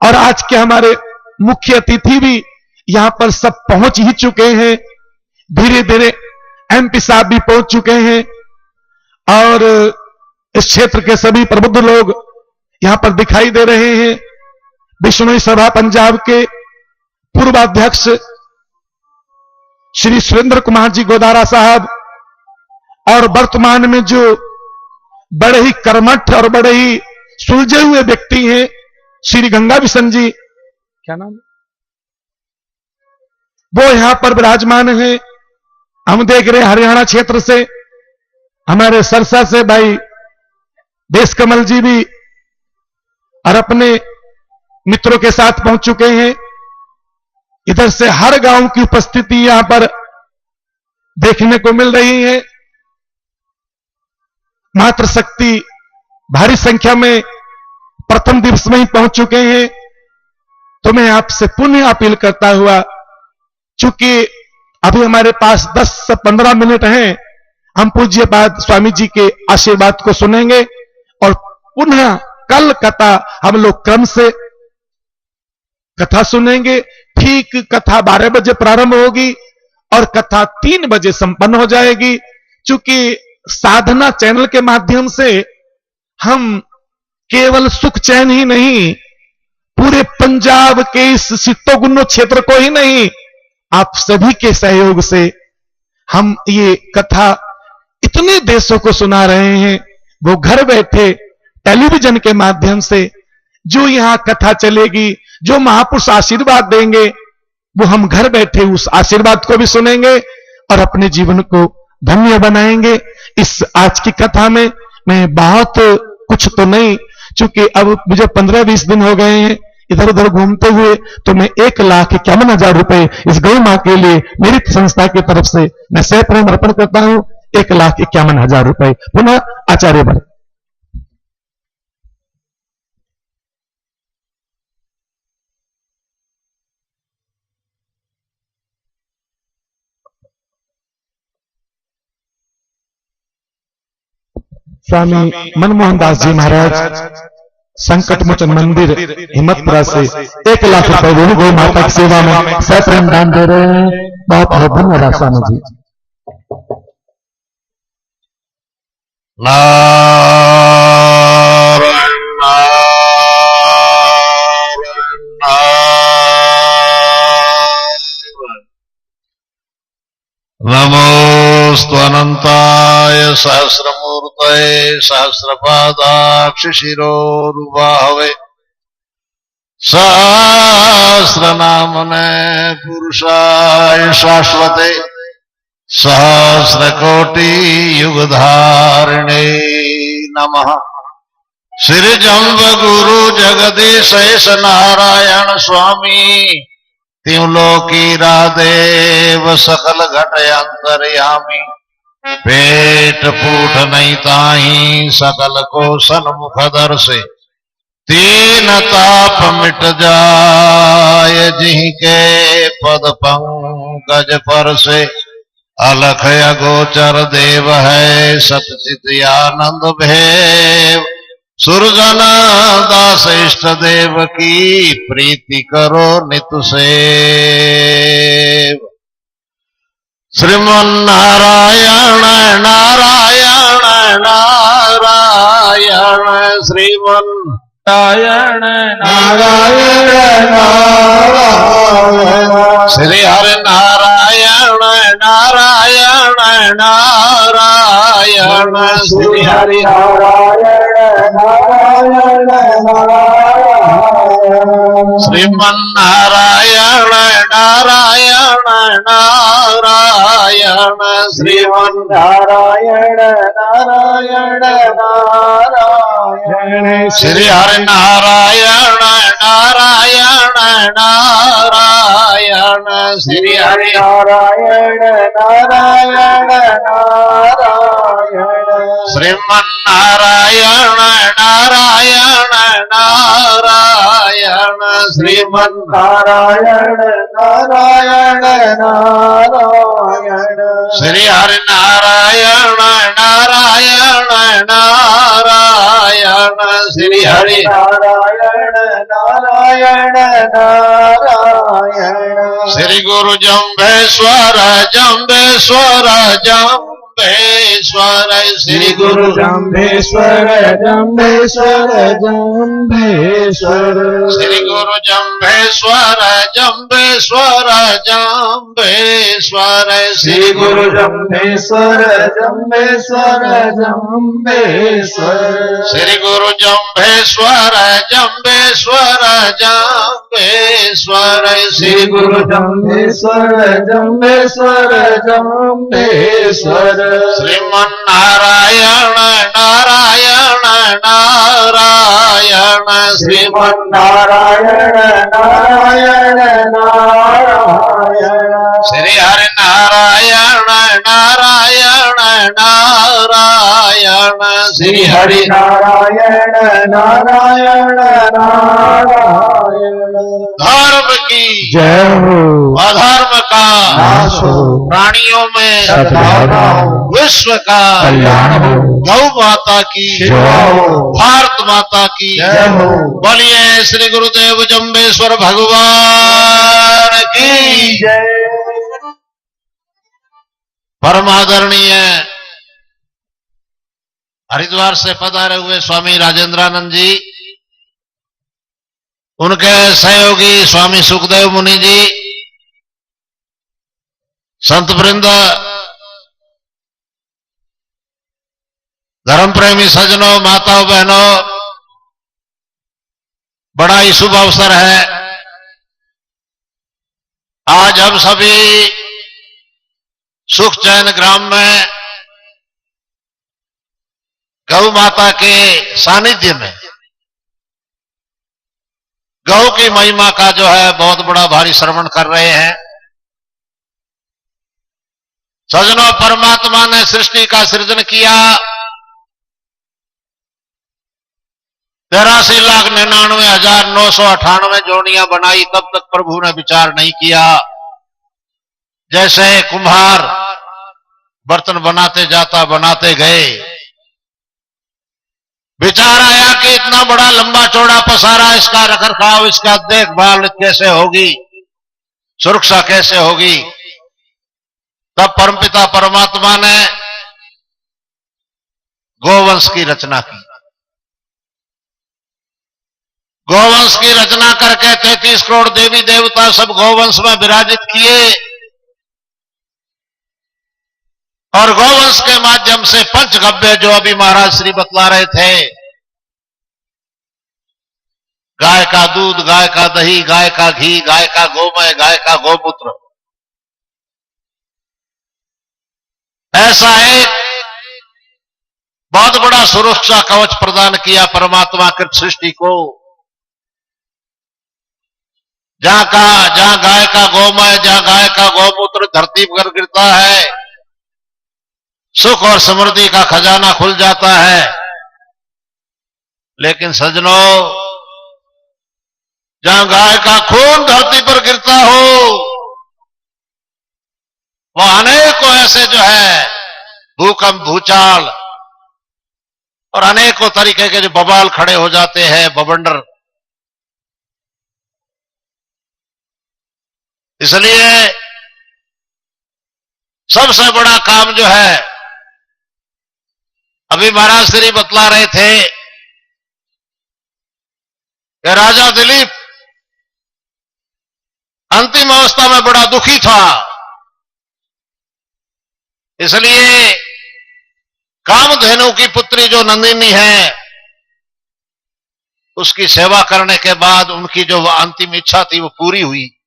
और आज के हमारे मुख्य अतिथि भी यहां पर सब पहुंच ही चुके हैं। धीरे धीरे एमपी साहब भी पहुंच चुके हैं और इस क्षेत्र के सभी प्रबुद्ध लोग यहां पर दिखाई दे रहे हैं। बिश्नोई सभा पंजाब के पूर्व अध्यक्ष श्री सुरेंद्र कुमार जी गोदारा साहब और वर्तमान में जो बड़े ही कर्मठ और बड़े ही सुलझे हुए व्यक्ति हैं श्री गंगा बिशन जी, क्या नाम, वो यहां पर विराजमान हैं। हम देख रहे हैं हरियाणा क्षेत्र से हमारे सरसा से भाई देश कमल जी भी और अपने मित्रों के साथ पहुंच चुके हैं। इधर से हर गांव की उपस्थिति यहां पर देखने को मिल रही है। मातृशक्ति भारी संख्या में प्रथम दिवस में ही पहुंच चुके हैं। तो मैं आपसे पुनः अपील करता हुआ, चूंकि अभी हमारे पास 10 से 15 मिनट हैं, हम पूज्यपाद स्वामी जी के आशीर्वाद को सुनेंगे और पुनः कल कथा हम लोग क्रम से कथा सुनेंगे। ठीक कथा 12 बजे प्रारंभ होगी और कथा 3 बजे संपन्न हो जाएगी। चूंकि साधना चैनल के माध्यम से हम केवल सुख चैन ही नहीं, पूरे पंजाब के इस सित्तोगुन्नो क्षेत्र को ही नहीं, आप सभी के सहयोग से हम ये कथा इतने देशों को सुना रहे हैं। वो घर बैठे टेलीविजन के माध्यम से जो यहां कथा चलेगी, जो महापुरुष आशीर्वाद देंगे, वो हम घर बैठे उस आशीर्वाद को भी सुनेंगे और अपने जीवन को धन्य बनाएंगे। इस आज की कथा में मैं बहुत कुछ तो नहीं, चूंकि अब मुझे 15-20 दिन हो गए हैं इधर उधर घूमते हुए, तो मैं 1,51,000 रुपए इस गौ मां के लिए मेरी संस्था की तरफ से मैं सप्रेम अर्पण करता हूं। 1,51,000 रुपए। पुनः आचार्य भट्ट। स्वामी मनमोहन दास जी महाराज संकट मोचन मंदिर हिम्मतपुरा से 1,00,000 रुपए वो गौ माता की सेवा में सप्रेम दान दे रहे हैं। बहुत बहुत धन्यवाद स्वामी जी। नमोऽस्त्वनन्ताय सहस्रमूर्तये सहस्रपादाक्ष शिरोरुबाहवे सहस्रनामने पुरुषाय शाश्वते सहस्रकोटि युगधारिणे नमः। श्री जम्ब गुरु जगदीशेश नारायण स्वामी त्रिलोकी रादेव सकल घट अंतर्यामी। पेट पूठ नहीं ताही सकल को सन्मुख दर्शे। तीन ताप मिट जाय जिहि के पद पंकज पर से। अलख अगोचर देव है सतचित आनंद भेव। सुरजन दास इष्ट देव की प्रीति करो नित सेव। श्रीमन्नारायण नारायण नारायण श्रीमन्नारायण नारायण नारायण श्री हरि नारायण नारायण नारायण श्री हरि नारायण नारायण नारायण श्रीमन्नारायण नारायण नारायण श्रीमन्नारायण नारायण नारायण श्री हरि नारायण नारायण नारायण श्री हरि नारायण नारायण नारायण श्रीमन्नारायण नारायण नारायण श्रीमन्नारायण नारायण नारायण श्री हरि नारायण नारायण नारायण श्री हरि नारायण नारायण नारायण श्री गुरु जम्भेश्वर जम्भेश्वर जम्भेश्वर श्री गुरु जम्भेश्वर जम्भेश्वर जम्भेश्वर श्री गुरु जम्भेश्वर जम्भेश्वर जम्भेश्वर श्री गुरु जम्भेश्वर जम्भेश्वर जम्भेश्वर श्री गुरु जम्भेश्वर जम्भेश्वर जम्भेश्वर श्री गुरु जम्भेश्वर जम्भेश्वर जम्भेश्वर श्रीमन्नारायण नारायण नारायण श्रीमन्नारायण नारायण नारायण श्री हरि नारायण नारायण नारायण श्री हरि नारायण नारायण नारायण धर्म की जय हो, अधर्म का नाश हो, प्राणियों में सद्भावना हो, विश्व का कल्याण हो, गौ माता की सेवा हो, भारत माता की जय हो। बोलिए श्री गुरुदेव जम्बेश्वर भगवान की जय परमादरणीय हरिद्वार से पधारे हुए स्वामी राजेंद्रानंद जी, उनके सहयोगी स्वामी सुखदेव मुनि जी, संत वृंद, धर्म प्रेमी सज्जनों, माताओं, बहनों, बड़ा ही शुभ अवसर है। आज हम सभी सुखचैन ग्राम में गौ माता के सानिध्य में गौ की महिमा का जो है बहुत बड़ा भारी श्रवण कर रहे हैं। सज्जनों, परमात्मा ने सृष्टि का सृजन किया, 83,99,998 जोड़ियां बनाई, तब तक प्रभु ने विचार नहीं किया। जैसे कुम्हार बर्तन बनाते जाता, बनाते गए, विचार आया कि इतना बड़ा लंबा चौड़ा पसारा, इसका रखरखाव, इसका देखभाल कैसे होगी, सुरक्षा कैसे होगी। तब परमपिता परमात्मा ने गोवंश की रचना की। गोवंश की रचना करके 33 करोड़ देवी देवता सब गोवंश में विराजित किए और गोवंश के माध्यम से पंचगव्य, जो अभी महाराज श्री बतला रहे थे, गाय का दूध, गाय का दही, गाय का घी, गाय का गोमय, गाय का गोमूत्र, ऐसा एक बहुत बड़ा सुरक्षा कवच प्रदान किया परमात्मा कृत सृष्टि को। जहां गाय का गोमय, जहां गाय का गोमूत्र धरती पर गिरता है, सुख और समृद्धि का खजाना खुल जाता है। लेकिन सज्जनों, जहां गाय का खून धरती पर गिरता हो, वह अनेकों ऐसे जो है भूकंप, भूचाल और अनेकों तरीके के जो बवाल खड़े हो जाते हैं, बवंडर। इसलिए सबसे बड़ा काम जो है, अभी महाराज श्री बतला रहे थे कि राजा दिलीप अंतिम अवस्था में बड़ा दुखी था, इसलिए कामधेनु की पुत्री जो नंदिनी है, उसकी सेवा करने के बाद उनकी जो अंतिम इच्छा थी वो पूरी हुई।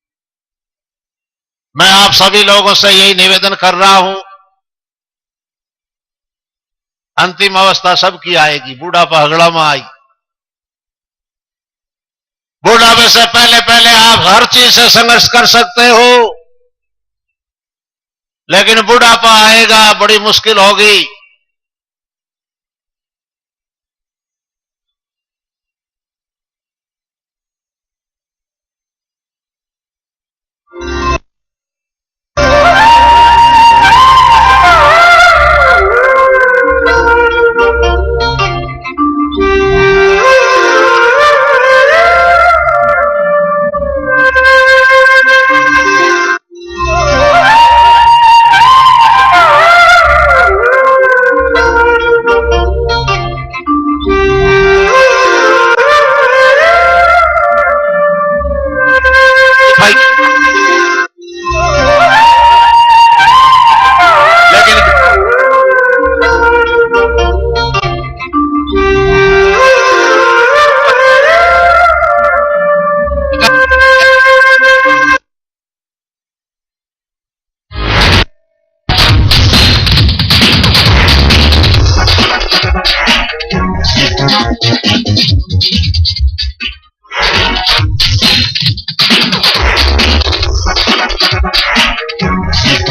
मैं आप सभी लोगों से यही निवेदन कर रहा हूं, अंतिम अवस्था सबकी आएगी, बूढ़ापा हगड़ा आई। बुढ़ापे से पहले पहले आप हर चीज से संघर्ष कर सकते हो, लेकिन बुढ़ापा आएगा, बड़ी मुश्किल होगी।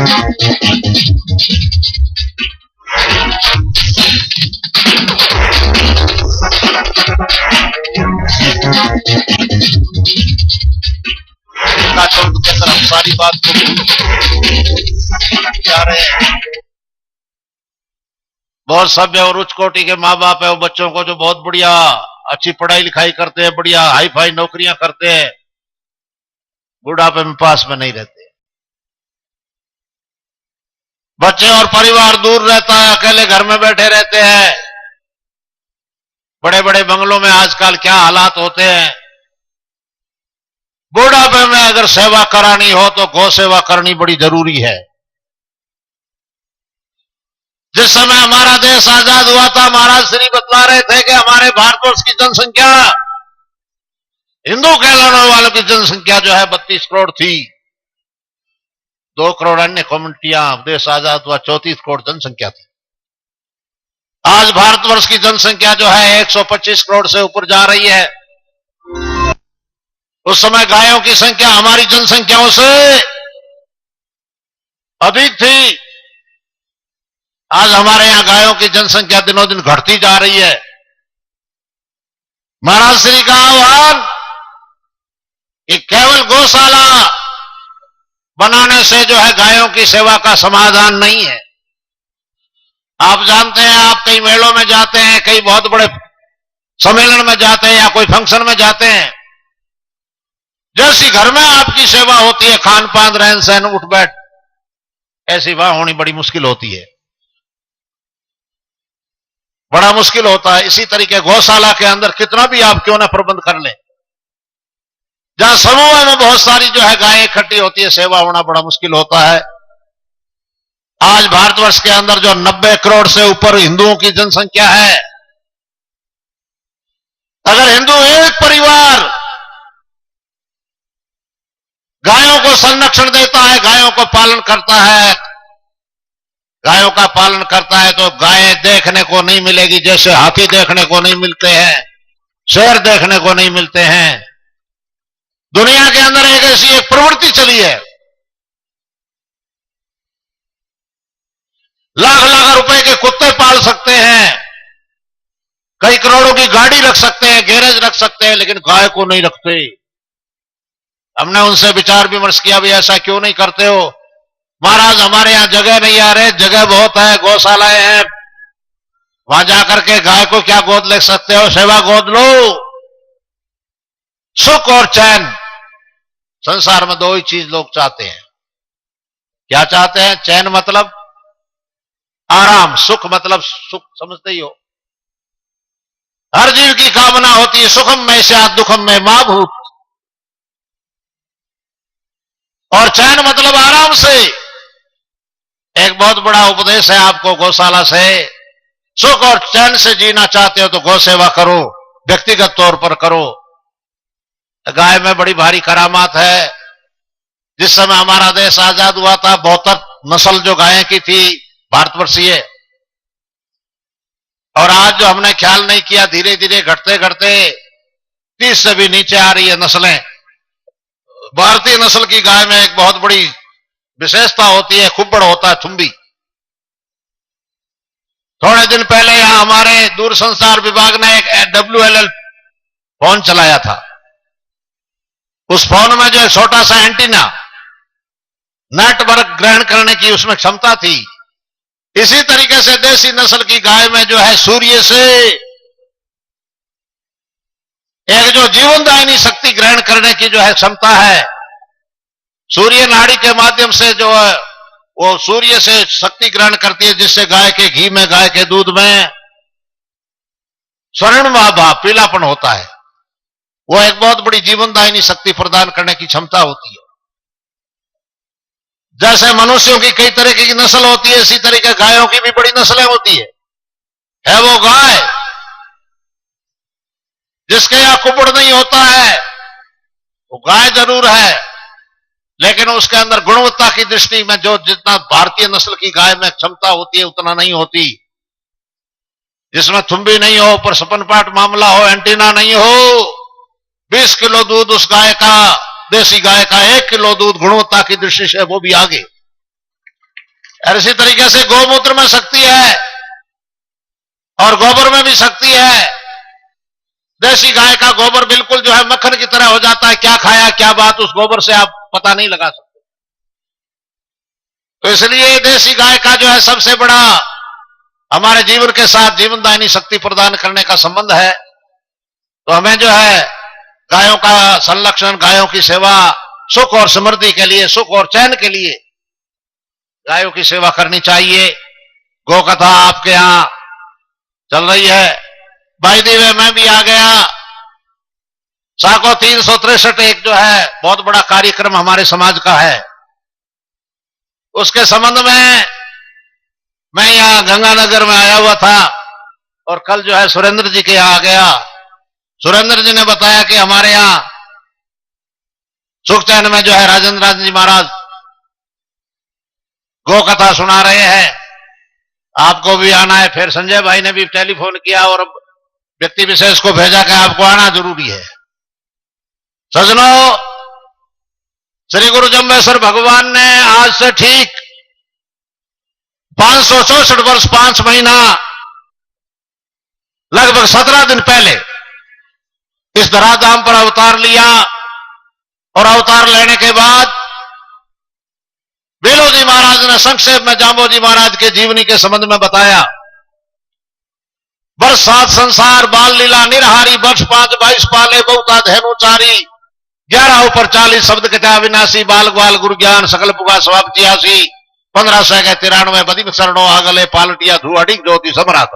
के तरफ सारी बात को जा रहे हैं। बहुत सभ्य और उच्च कोटि के माँ बाप है, वो बच्चों को जो बहुत बढ़िया अच्छी पढ़ाई लिखाई करते हैं, बढ़िया हाई फाई नौकरियां करते हैं, बुढ़ापे में पास में नहीं रहते। बच्चे और परिवार दूर रहता है, अकेले घर में बैठे रहते हैं। बड़े बड़े बंगलों में आजकल क्या हालात होते हैं। बुढ़ापे में अगर सेवा करानी हो तो गौ सेवा करनी बड़ी जरूरी है। जिस समय हमारा देश आजाद हुआ था, महाराज श्री बतला रहे थे कि हमारे भारतवर्ष की जनसंख्या, हिंदू कहलाने वालों की जनसंख्या जो है 32 करोड़ थी। 2 करोड़ अन्य कम्युनिटियां, देश आजाद हुआ 34 करोड़ जनसंख्या थी। आज भारतवर्ष की जनसंख्या जो है 125 करोड़ से ऊपर जा रही है। उस समय गायों की संख्या हमारी जनसंख्याओं से अधिक थी। आज हमारे यहां गायों की जनसंख्या दिनों दिन घटती जा रही है। महाराज श्री का आह्वान कि केवल गौशाला बनाने से जो है गायों की सेवा का समाधान नहीं है। आप जानते हैं, आप कई मेलों में जाते हैं, कई बहुत बड़े सम्मेलन में जाते हैं या कोई फंक्शन में जाते हैं, जैसी घर में आपकी सेवा होती है, खान पान रहन सहन उठ बैठ, ऐसी वहां होनी बड़ी मुश्किल होती है, बड़ा मुश्किल होता है। इसी तरीके गौशाला के अंदर कितना भी आप क्यों ना प्रबंध कर लें, जहां समूह में बहुत सारी जो है गायें इकट्ठी होती है, सेवा होना बड़ा मुश्किल होता है। आज भारतवर्ष के अंदर जो 90 करोड़ से ऊपर हिंदुओं की जनसंख्या है, अगर हिंदू एक परिवार गायों को संरक्षण देता है, गायों को पालन करता है, गायों का पालन करता है, तो गायें देखने को नहीं मिलेगी जैसे हाथी देखने को नहीं मिलते हैं, शेर देखने को नहीं मिलते हैं। दुनिया के अंदर एक ऐसी एक प्रवृत्ति चली है, लाख लाख रुपए के कुत्ते पाल सकते हैं, कई करोड़ों की गाड़ी रख सकते हैं, गैरेज रख सकते हैं, लेकिन गाय को नहीं रखते। हमने उनसे विचार विमर्श किया, भी ऐसा क्यों नहीं करते हो? महाराज हमारे यहां जगह नहीं आ रहे, जगह बहुत है, गौशालाएं हैं, वहां जाकर के गाय को क्या गोद ले सकते हो, सेवा गोद लो। सुख और चैन, संसार में 2 ही चीज लोग चाहते हैं। क्या चाहते हैं? चैन मतलब आराम, सुख मतलब सुख, समझते ही हो। हर जीव की कामना होती है सुखम में स्यात् दुखम में मा भूत, और चैन मतलब आराम से। एक बहुत बड़ा उपदेश है आपको गौशाला से, सुख और चैन से जीना चाहते हो तो गौ सेवा करो, व्यक्तिगत तौर पर करो। गाय में बड़ी भारी करामात है। जिस समय हमारा देश आजाद हुआ था, 72 नस्ल जो गायें की थी भारतवर्षीय, और आज जो हमने ख्याल नहीं किया, धीरे धीरे घटते घटते 30 से भी नीचे आ रही है नस्लें। भारतीय नस्ल की गाय में एक बहुत बड़ी विशेषता होती है, खुब्बड़ होता है, थुम्बी। थोड़े दिन पहले यहां हमारे दूरसंचार विभाग ने एक WLL फोन चलाया था। उस फोन में जो छोटा सा एंटीना, नेटवर्क ग्रहण करने की उसमें क्षमता थी। इसी तरीके से देसी नस्ल की गाय में जो है सूर्य से एक जो जीवनदायिनी शक्ति ग्रहण करने की जो है क्षमता है, सूर्य नाड़ी के माध्यम से जो है वो सूर्य से शक्ति ग्रहण करती है, जिससे गाय के घी में, गाय के दूध में स्वर्णमय भाव, पीलापन होता है। वो एक बहुत बड़ी जीवनदायिनी शक्ति प्रदान करने की क्षमता होती है। जैसे मनुष्यों की कई तरह की नस्ल होती है, इसी तरीके गायों की भी बड़ी नस्लें होती है वो गाय जिसके यहां कुबड़ नहीं होता है, वो गाय जरूर है, लेकिन उसके अंदर गुणवत्ता की दृष्टि में जो जितना भारतीय नस्ल की गाय में क्षमता होती है उतना नहीं होती। जिसमें थुम्बी नहीं हो, पर सपनपाट मामला हो, एंटीना नहीं हो, 20 किलो दूध उस गाय का, देसी गाय का 1 किलो दूध गुणवत्ता की दृष्टि से वो भी आगे। और इसी तरीके से गौमूत्र में शक्ति है और गोबर में भी शक्ति है। देसी गाय का गोबर बिल्कुल जो है मक्खन की तरह हो जाता है, क्या खाया क्या बात उस गोबर से आप पता नहीं लगा सकते। तो इसलिए देसी गाय का जो है सबसे बड़ा हमारे जीवन के साथ जीवनदायिनी शक्ति प्रदान करने का संबंध है। तो हमें जो है गायों का संरक्षण, गायों की सेवा, सुख और समृद्धि के लिए, सुख और चैन के लिए गायों की सेवा करनी चाहिए। गौ कथा आपके यहां चल रही है। बाय द वे मैं भी आ गया। साको 363 एक जो है बहुत बड़ा कार्यक्रम हमारे समाज का है, उसके संबंध में मैं यहां गंगानगर में आया हुआ था और कल जो है सुरेंद्र जी के यहां आ गया। सुरेंद्र जी ने बताया कि हमारे यहां सुखचैन में जो है राजेंद्र जी महाराज गौ कथा सुना रहे हैं, आपको भी आना है। फिर संजय भाई ने भी टेलीफोन किया और व्यक्ति विशेष को भेजा कि आपको आना जरूरी है। सजनों, श्री गुरु जम्बेश्वर भगवान ने आज से ठीक 564 वर्ष 5 महीना लगभग 17 दिन पहले इस धराधाम पर अवतार लिया और अवतार लेने के बाद बेलो जी महाराज ने संक्षेप में जाम्बो जी महाराज के जीवनी के संबंध में बताया। वर्ष 7 संसार बाल लीला निरहारी, वर्ष 5 22 पाले बहुता धैनुचारी, 11 ऊपर 40 शब्द कथा विनाशी, बाल ग्वाल गुरु ज्ञान सकल पुगा स्वाप 86, 1500 के 93 बदी शरणों आगले पालटिया ध्रुव अडिग ज्योति सम्राट।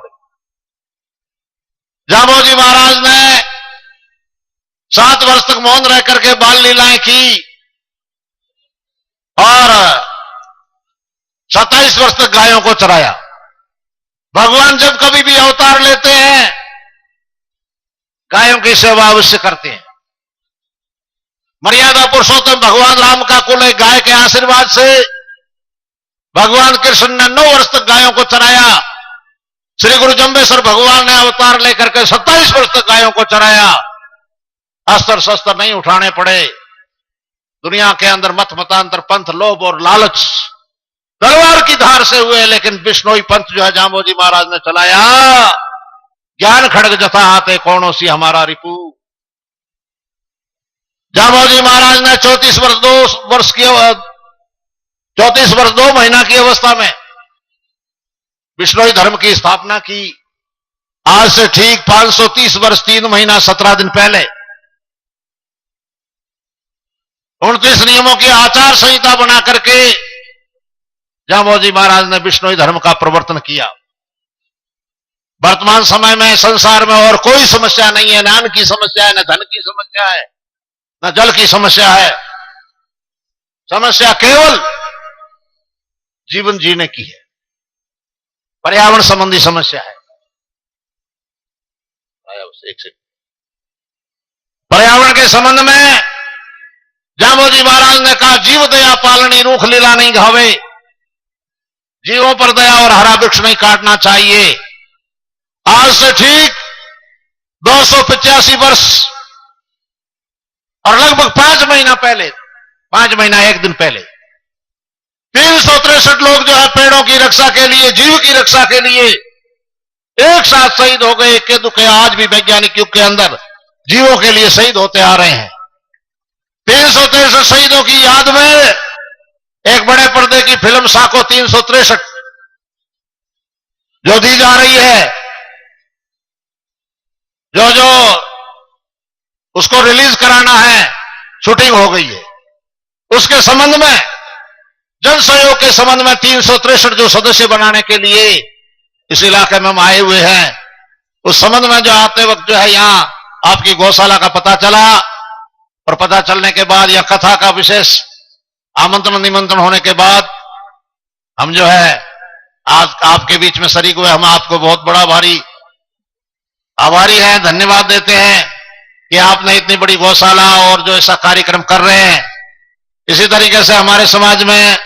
जाम्बो जी महाराज ने 7 वर्ष तक मौन रह करके बाल लीलाएं की और 27 वर्ष तक गायों को चराया। भगवान जब कभी भी अवतार लेते हैं गायों की सेवा अवश्य करते हैं। मर्यादा पुरुषोत्तम भगवान राम का कुल एक गाय के आशीर्वाद से भगवान कृष्ण ने 9 वर्ष तक गायों को चराया। श्री गुरु जम्बेश्वर भगवान ने अवतार लेकर के 27 वर्ष तक गायों को चराया। अस्त्र शस्त्र नहीं उठाने पड़े। दुनिया के अंदर मत मतांतर, पंथ, लोभ और लालच तलवार की धार से हुए, लेकिन बिश्नोई पंथ जो है जाम्बो जी महाराज ने चलाया। ज्ञान खड़ग जथा हाथे कौनो सी हमारा रिपू। जाम्बो जी महाराज ने 34 वर्ष 2 महीना की अवस्था में बिश्नोई धर्म की स्थापना की। आज से ठीक 530 वर्ष 3 महीना 17 दिन पहले 29 नियमों की आचार संहिता बना करके जाम्बो जी महाराज ने बिश्नोई धर्म का प्रवर्तन किया। वर्तमान समय में संसार में और कोई समस्या नहीं है, न अन्न की समस्या है, न धन की समस्या है, न जल की समस्या है। समस्या केवल जीवन जीने की है, पर्यावरण संबंधी समस्या है। पर्यावरण के संबंध में जाम्बो जी महाराज ने कहा, जीव दया पालनी रूख लीला नहीं घावे। जीवों पर दया और हरा वृक्ष नहीं काटना चाहिए। आज से ठीक 285 वर्ष और लगभग 5 महीना पहले, 5 महीना 1 दिन पहले 363 लोग जो है पेड़ों की रक्षा के लिए, जीव की रक्षा के लिए एक साथ शहीद हो गए। इक्के दुखे आज भी वैज्ञानिक युग के अंदर जीवों के लिए शहीद होते आ रहे हैं। 363 शहीदों की याद में एक बड़े पर्दे की फिल्म साको 363 जो दी जा रही है, जो उसको रिलीज कराना है, शूटिंग हो गई है। उसके संबंध में, जन सहयोग के संबंध में 363 जो सदस्य बनाने के लिए इस इलाके में हम आए हुए हैं, उस संबंध में जो आते वक्त जो है यहां आपकी गौशाला का पता चला और पता चलने के बाद यह कथा का विशेष आमंत्रण निमंत्रण होने के बाद हम जो है आज आपके बीच में शरीक हुए। हम आपको बहुत बड़ा भारी आभारी हैं, धन्यवाद देते हैं कि आपने इतनी बड़ी गौशाला और जो ऐसा कार्यक्रम कर रहे हैं। इसी तरीके से हमारे समाज में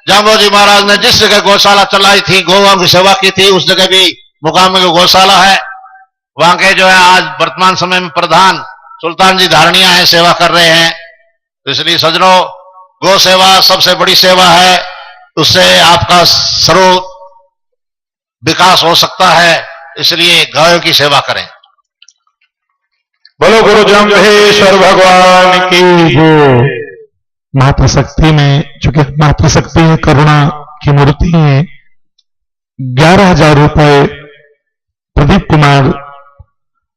जाम्बो जी महाराज ने जिस जगह गौशाला चलाई थी, गौओं की सेवा की थी, उस जगह भी मुकाम में गौशाला है। वहां के जो है आज वर्तमान समय में प्रधान सुल्तान जी धारणिया है, सेवा कर रहे हैं। तो इसलिए सज्जनों, गौ सेवा सबसे बड़ी सेवा है। उससे आपका सर्व विकास हो सकता है। इसलिए गायों की सेवा करें। बोलो गुरु जम्भेश्वर भगवान की जय। मातृशक्ति में, चूंकि मातृशक्ति में करुणा की मूर्ति है, 11,000 रुपए प्रदीप कुमार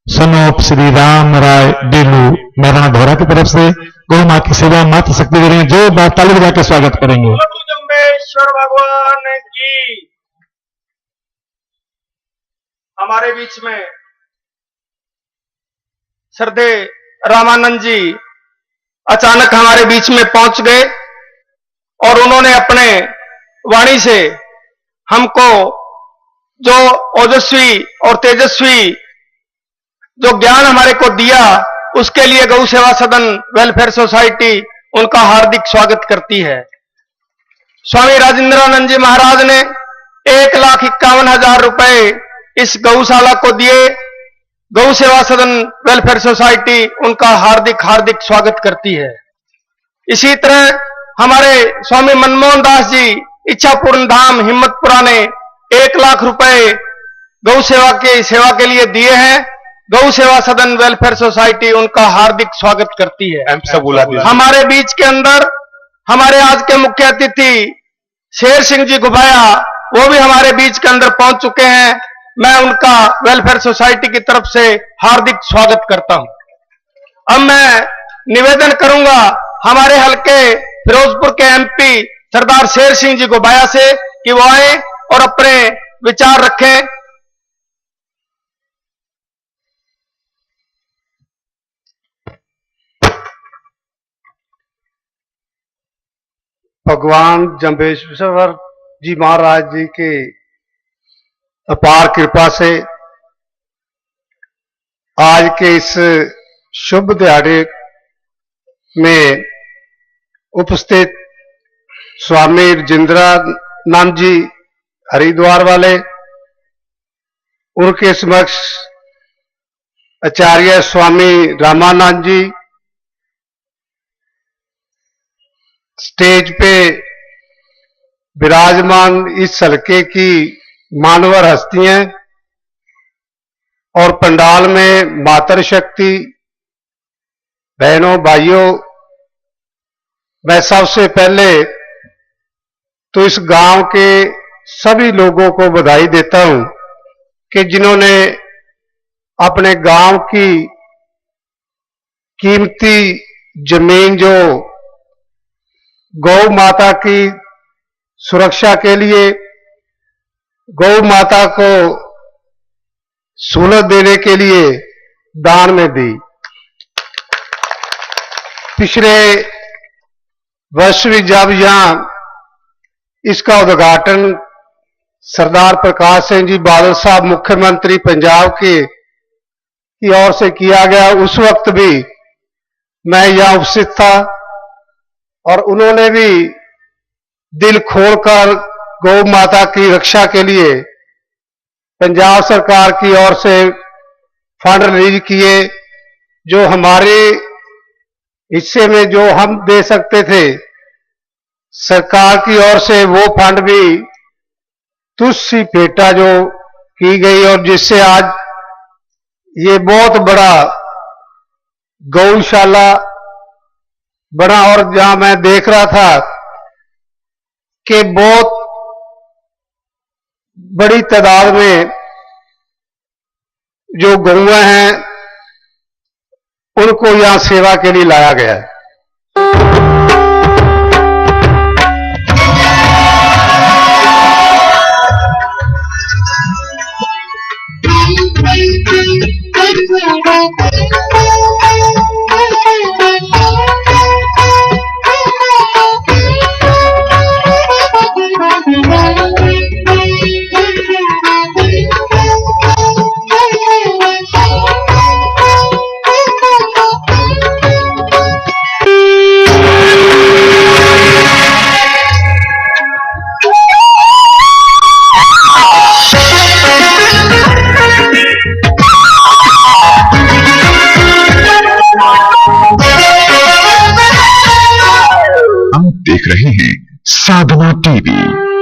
सनोप श्री राम राय डेलू मैराना धोरा की तरफ से गौ मां की सेवा मातृशक्ति दे रहे हैं। जो बात ताली बजा के स्वागत करेंगे। जम्भेश्वर भगवान की। हमारे बीच में श्रद्धे रामानंद जी अचानक हमारे बीच में पहुंच गए और उन्होंने अपने वाणी से हमको जो ओजस्वी और तेजस्वी जो ज्ञान हमारे को दिया, उसके लिए गौ सेवा सदन वेलफेयर सोसाइटी उनका हार्दिक स्वागत करती है। स्वामी राजेंद्रानंद जी महाराज ने 1,51,000 रुपए इस गौशाला को दिए। गौ सेवा सदन वेलफेयर सोसाइटी उनका हार्दिक हार्दिक स्वागत करती है। इसी तरह हमारे स्वामी मनमोहन दास जी इच्छापूर्ण धाम हिम्मतपुरा ने 1,00,000 रुपए गौ सेवा के लिए दिए हैं। गौ सेवा सदन वेलफेयर सोसाइटी उनका हार्दिक स्वागत करती है। हमारे बीच के अंदर हमारे आज के मुख्य अतिथि शेर सिंह जी गुबाया, वो भी हमारे बीच के अंदर पहुंच चुके हैं। मैं उनका वेलफेयर सोसाइटी की तरफ से हार्दिक स्वागत करता हूं। अब मैं निवेदन करूंगा हमारे हल्के फिरोजपुर के एमपी सरदार शेर सिंह जी गुबाया से कि वो आए और अपने विचार रखें। भगवान जम्भेश्वर जी महाराज जी के अपार कृपा से आज के इस शुभ दिहाड़े में उपस्थित स्वामी राजेंद्रानंद जी हरिद्वार वाले, उनके समक्ष आचार्य स्वामी रामानंद जी, स्टेज पे विराजमान इस हल्के की मानवर हस्तियां और पंडाल में मातृशक्ति बहनों भाइयों, मैं सबसे पहले तो इस गांव के सभी लोगों को बधाई देता हूं कि जिन्होंने अपने गांव की कीमती जमीन जो गौ माता की सुरक्षा के लिए, गौ माता को सहूलत देने के लिए दान में दी। पिछले वर्ष भी जब यहां इसका उद्घाटन सरदार प्रकाश सिंह जी बादल साहब मुख्यमंत्री पंजाब की ओर से किया गया, उस वक्त भी मैं यहां उपस्थित था और उन्होंने भी दिल खोलकर गौ माता की रक्षा के लिए पंजाब सरकार की ओर से फंड रिलीज किए। जो हमारे हिस्से में जो हम दे सकते थे, सरकार की ओर से वो फंड भी तुलसी भेंटा जो की गई और जिससे आज ये बहुत बड़ा गौशाला बना। और जहां मैं देख रहा था कि बहुत बड़ी तादाद में जो गौएं हैं उनको यहां सेवा के लिए लाया गया है। साधना टीवी।